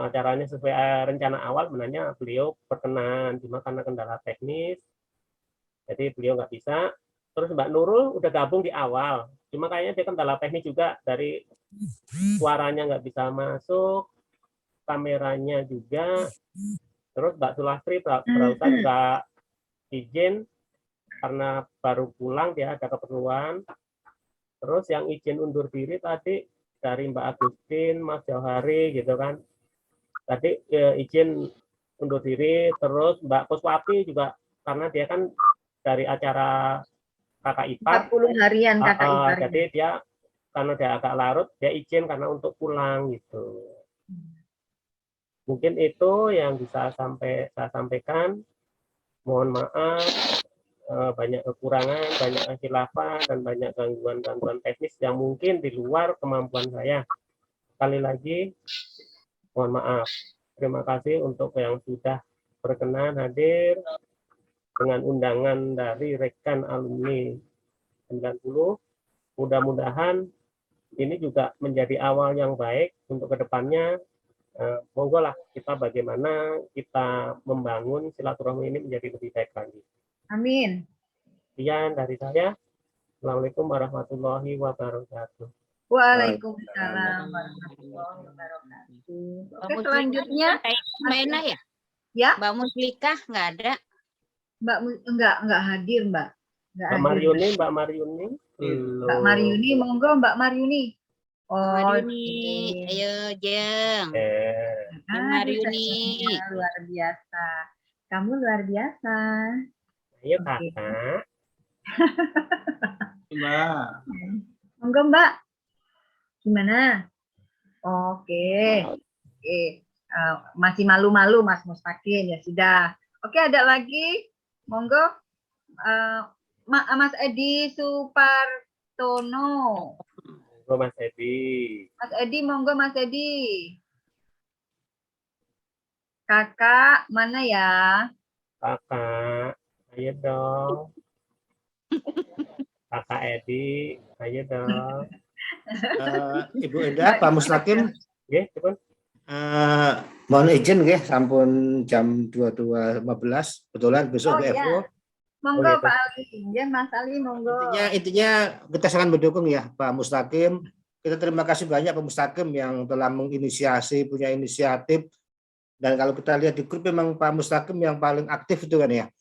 acaranya sesuai rencana awal. Sebenarnya beliau berkenan, cuma karena kendala teknis, jadi beliau nggak bisa. Terus Mbak Nurul udah gabung di awal, cuma kayaknya dia kendala teknis juga, dari suaranya nggak bisa masuk, kameranya juga. Terus Mbak Sulastri Brausa juga izin karena baru pulang, dia ada keperluan. Terus yang izin undur diri tadi dari Mbak Agustin, Mas Jauhari gitu kan. Tadi izin undur diri. Terus Mbak Kuswati juga karena dia kan dari acara kakak ipar. 40 harian kakak ipar. Jadi dia karena dia agak larut, dia izin karena untuk pulang gitu. Mungkin itu yang bisa saya sampaikan. Mohon maaf, banyak kekurangan, banyak khilafah, dan banyak gangguan-gangguan teknis yang mungkin di luar kemampuan saya. Sekali lagi, mohon maaf. Terima kasih untuk yang sudah berkenan hadir dengan undangan dari rekan alumni 90. Mudah-mudahan ini juga menjadi awal yang baik untuk kedepannya. Monggo lah kita bagaimana kita membangun silaturahmi ini menjadi lebih baik lagi. Amin. Sekian dari saya. Assalamualaikum warahmatullahi wabarakatuh. Waalaikumsalam warahmatullahi wabarakatuh. Oke, selanjutnya Mbak Ena ya? Ya. Mbak Muslikah nggak ada? Enggak hadir, Mbak. Mbak Maryuni, Mbak Maryuni. Mbak Maryuni, monggo Mbak Maryuni. Maryuni, ayo Jeng. Mbak Maryuni. Luar biasa. Kamu luar biasa. Ayo kakak. Mbak. Monggo Mbak. Gimana? Oke. Masih malu-malu Mas Mustaqim, ya sudah. Oke, ada lagi. Monggo. Mas Edi Supartono. Monggo Mas Edi. Mas Edi, monggo Mas Edi. Kakak, mana ya? Kakak, ayo dong. Kakak Edi, ayo dong. Ibu Enda, Pak Mustaqim. Nggih, pun. Mohon izin nggih, sampun jam 22.15. Kebetulan besok BFO. Iya. Monggo Pak Ali, ya Mas Ali, monggo. Intinya kita sangat mendukung ya Pak Mustaqim. Kita terima kasih banyak Pak Mustaqim yang telah menginisiasi, punya inisiatif. Dan kalau kita lihat di grup memang Pak Mustaqim yang paling aktif itu kan ya.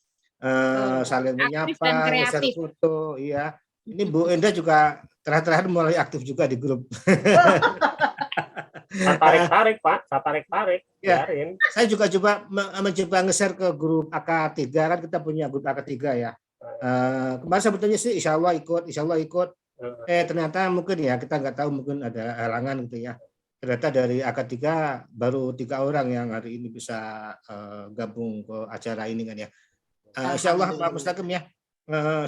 Saling menyapa, share foto, iya. Ini Bu Enda juga terakhir mulai aktif juga di grup. Tarik-tarik Pak, tarik-tarik. Ya, saya juga mencoba nge-share ke grup AK3, kan kita punya grup AK3 ya. Kemarin sebetulnya sih insya Allah ikut. Ternyata mungkin ya kita nggak tahu, mungkin ada halangan gitu ya. Ternyata dari AK3 baru 3 orang yang hari ini bisa gabung ke acara ini kan ya. Insya Allah Pak Mustaqim ya.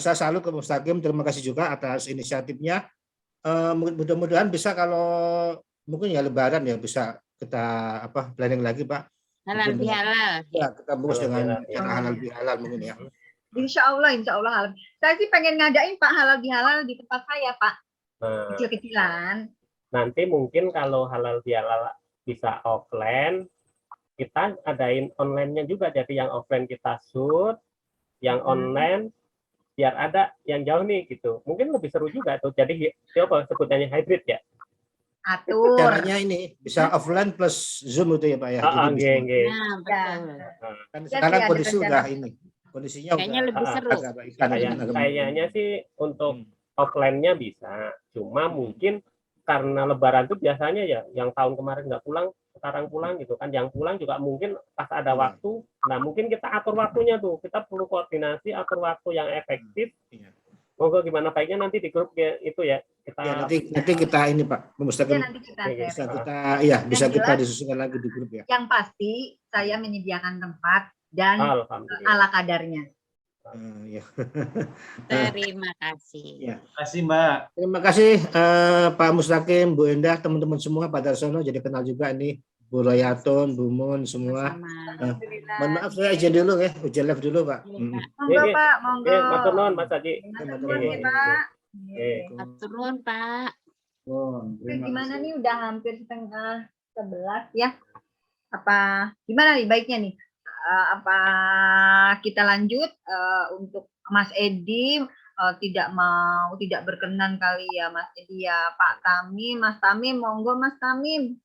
Saya salut ke Mustaqim, terima kasih juga atas inisiatifnya. Mudah-mudahan bisa kalau mungkin ya Lebaran ya bisa kita planning lagi Pak. Halal bihalal. Ya, kita bungkus dengan halal bihalal mungkin ya. Insya Allah halal. Saya sih pengen ngadain Pak halal bihalal di tempat saya Pak. Kecil-kecilan. Nanti mungkin kalau halal bihalal bisa offline, kita adain online-nya juga. Jadi yang offline kita shoot, yang online biar ada yang jauh nih gitu. Mungkin lebih seru juga tuh. Jadi apa sebutnya hybrid ya. Atur. Caranya ini bisa offline plus Zoom itu ya Pak ya. Kan sekarang kondisi udah ini. Kondisinya kayaknya udah lebih seru. Kayaknya sih untuk offline-nya bisa. Cuma mungkin karena Lebaran tuh biasanya ya yang tahun kemarin nggak pulang, sekarang pulang gitu kan. Yang pulang juga mungkin pas ada waktu. Nah mungkin kita atur waktunya tuh. Kita perlu koordinasi atur waktu yang efektif. Monggo gimana baiknya nanti di grup itu ya kita nanti kita ini Pak Mustaqim bisa kita disusunkan lagi di grup ya. Yang pasti saya menyediakan tempat dan ala kadarnya. Ya. Terima kasih. Ya. Terima kasih Mbak. Terima kasih Pak Mustaqim, Bu Endah, teman-teman semua, Pak Darsono, jadi kenal juga nih, Bu Royatun, Bu Mun, semua. Mohon maaf saya izin dulu ya, ujian live dulu Pak. Monggo Pak, monggo. Matur nuwun Mas Haji. Matur nuwun ya Pak. Turun Pak. Gimana nih, udah hampir setengah 11 ya. Apa gimana nih baiknya nih? Apa kita lanjut untuk Mas Edi tidak berkenan kali ya Mas Edi ya, Pak Tamim, Mas Tamim, monggo Mas Tamim.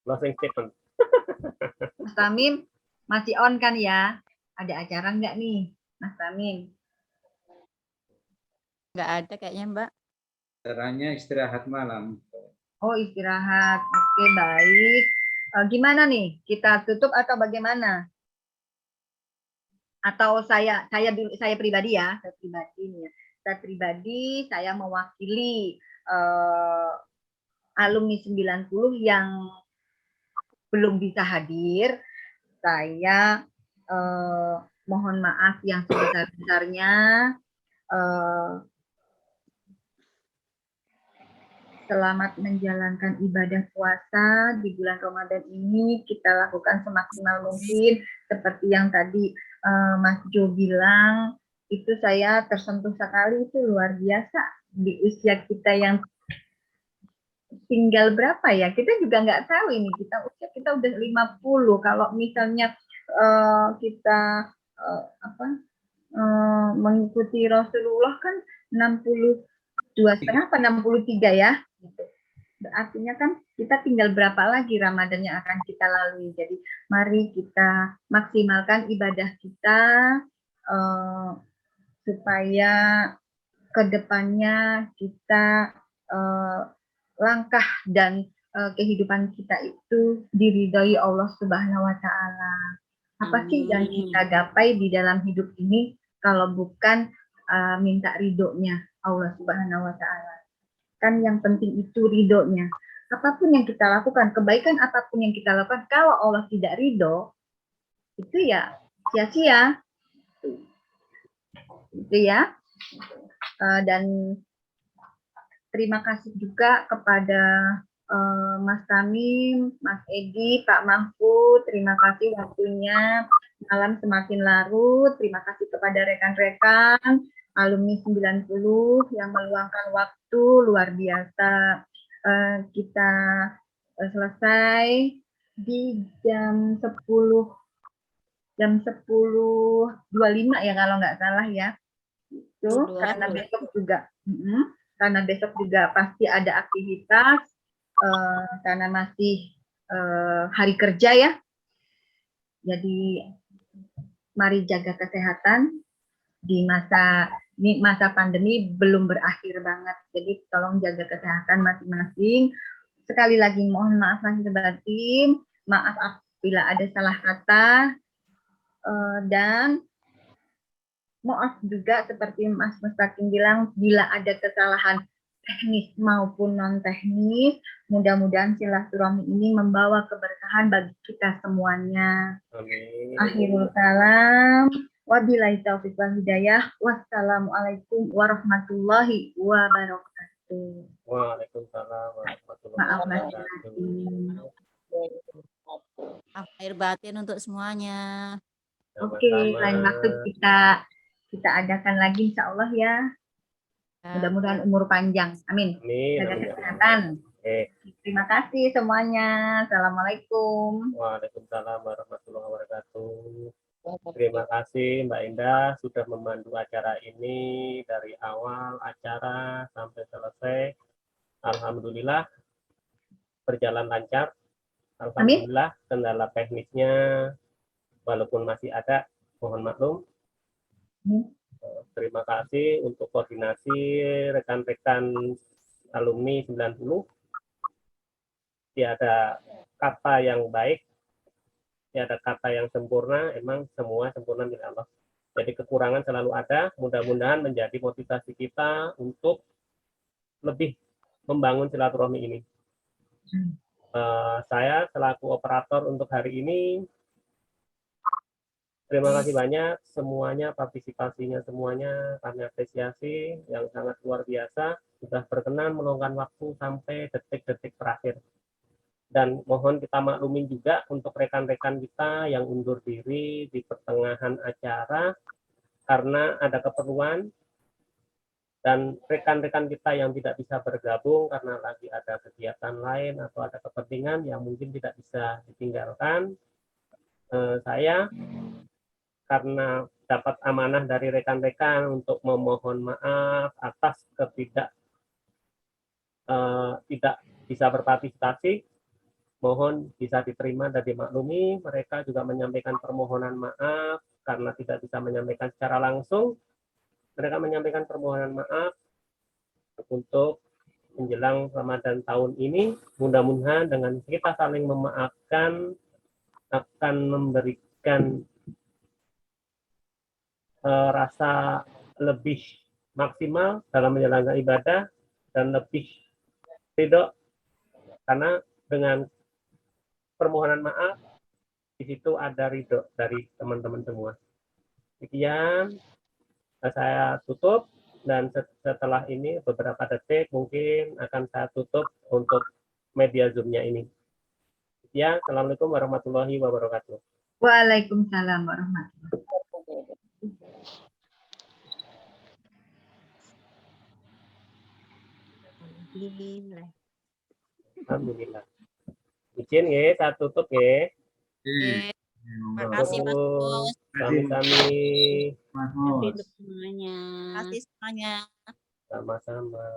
Closing statement. Mas Tamim masih on kan ya? Ada acara nggak nih Mas Tamim? Nggak ada kayaknya Mbak. Caranya istirahat malam. Oh istirahat, oke baik. Gimana nih? Kita tutup atau bagaimana? Atau saya pribadi ya, saya pribadi saya mewakili alumni 90 yang belum bisa hadir. Saya mohon maaf yang sebesar-besarnya. Selamat menjalankan ibadah puasa di bulan Ramadan ini. Kita lakukan semaksimal mungkin. Seperti yang tadi Mas Jo bilang, itu saya tersentuh sekali, itu luar biasa. Di usia kita yang tinggal berapa ya? Kita juga nggak tahu ini. Kita udah 50. Kalau misalnya kita mengikuti Rasulullah kan 62,5 apa 63 ya. Artinya kan kita tinggal berapa lagi Ramadan yang akan kita lalui. Jadi mari kita maksimalkan ibadah kita supaya kedepannya kita langkah dan kehidupan kita itu diridhoi Allah Subhanahu wa Ta'ala. Apa sih yang kita gapai di dalam hidup ini kalau bukan minta ridhonya Allah Subhanahu wa Ta'ala. Kan yang penting itu ridhonya. Apapun yang kita lakukan, kebaikan apapun yang kita lakukan, kalau Allah tidak ridho, itu ya sia-sia. Itu ya. Dan terima kasih juga kepada Mas Tamim, Mas Edi, Pak Mahfud, terima kasih waktunya. Malam semakin larut, terima kasih kepada rekan-rekan alumni 90 yang meluangkan waktu luar biasa. Kita selesai di jam 10.25 ya kalau nggak salah ya. Itu karena besok juga pasti ada aktivitas karena masih hari kerja ya. Jadi mari jaga kesehatan di masa pandemi belum berakhir banget. Jadi tolong jaga kesehatan masing-masing. Sekali lagi mohon maaf lahir batin, maaf apabila ada salah kata, dan maaf juga seperti Mas Mustaqim bilang, bila ada kesalahan teknis maupun non teknis, mudah-mudahan silaturahmi ini membawa keberkahan bagi kita semuanya. Amin. Akhirul kalam. Wabillahi taufiq wal hidayah. Wassalamualaikum warahmatullahi wabarakatuh. Waalaikumsalam warahmatullahi Maaf lahir wabarakatuh. batin. Maaf lahir batin untuk semuanya. Oke, lain waktu kita adakan lagi insya Allah ya. Mudah-mudahan umur panjang. Amin. Jaga kesehatan. Terima kasih semuanya. Assalamualaikum. Waalaikumsalam warahmatullahi wabarakatuh. Terima kasih Mbak Indah sudah memandu acara ini dari awal acara sampai selesai. Alhamdulillah berjalan lancar. Alhamdulillah kendala teknisnya walaupun masih ada, mohon maklum. Terima kasih untuk koordinasi rekan-rekan alumni 90. Tiada kata yang baik, tiada kata yang sempurna, emang semua sempurna milik Allah. Jadi kekurangan selalu ada, mudah-mudahan menjadi motivasi kita untuk lebih membangun silaturahmi ini. Saya selaku operator untuk hari ini Terima kasih banyak semuanya, partisipasinya semuanya, kami apresiasi yang sangat luar biasa, sudah berkenan meluangkan waktu sampai detik-detik terakhir. Dan mohon kita maklumin juga untuk rekan-rekan kita yang undur diri di pertengahan acara karena ada keperluan, dan rekan-rekan kita yang tidak bisa bergabung karena lagi ada kegiatan lain atau ada kepentingan yang mungkin tidak bisa ditinggalkan. Saya karena dapat amanah dari rekan-rekan untuk memohon maaf atas tidak bisa berpartisipasi, mohon bisa diterima dan dimaklumi. Mereka juga menyampaikan permohonan maaf karena tidak bisa menyampaikan secara langsung. Mereka menyampaikan permohonan maaf untuk menjelang Ramadan tahun ini. Mudah-mudahan dengan kita saling memaafkan akan memberikan rasa lebih maksimal dalam menjalankan ibadah dan lebih ridho, karena dengan permohonan maaf di situ ada ridho dari teman-teman semua. Sekian saya tutup, dan setelah ini beberapa detik mungkin akan saya tutup untuk media Zoom-nya ini. Ya, Assalamualaikum warahmatullahi wabarakatuh. Waalaikumsalam warahmatullahi wabarakatuh. Alhamdulillah. Izin ya, saya tutup ya. Terima kasih Mas Bos. Sami-sami. Hidup semuanya. Terima kasih semuanya. Sama-sama.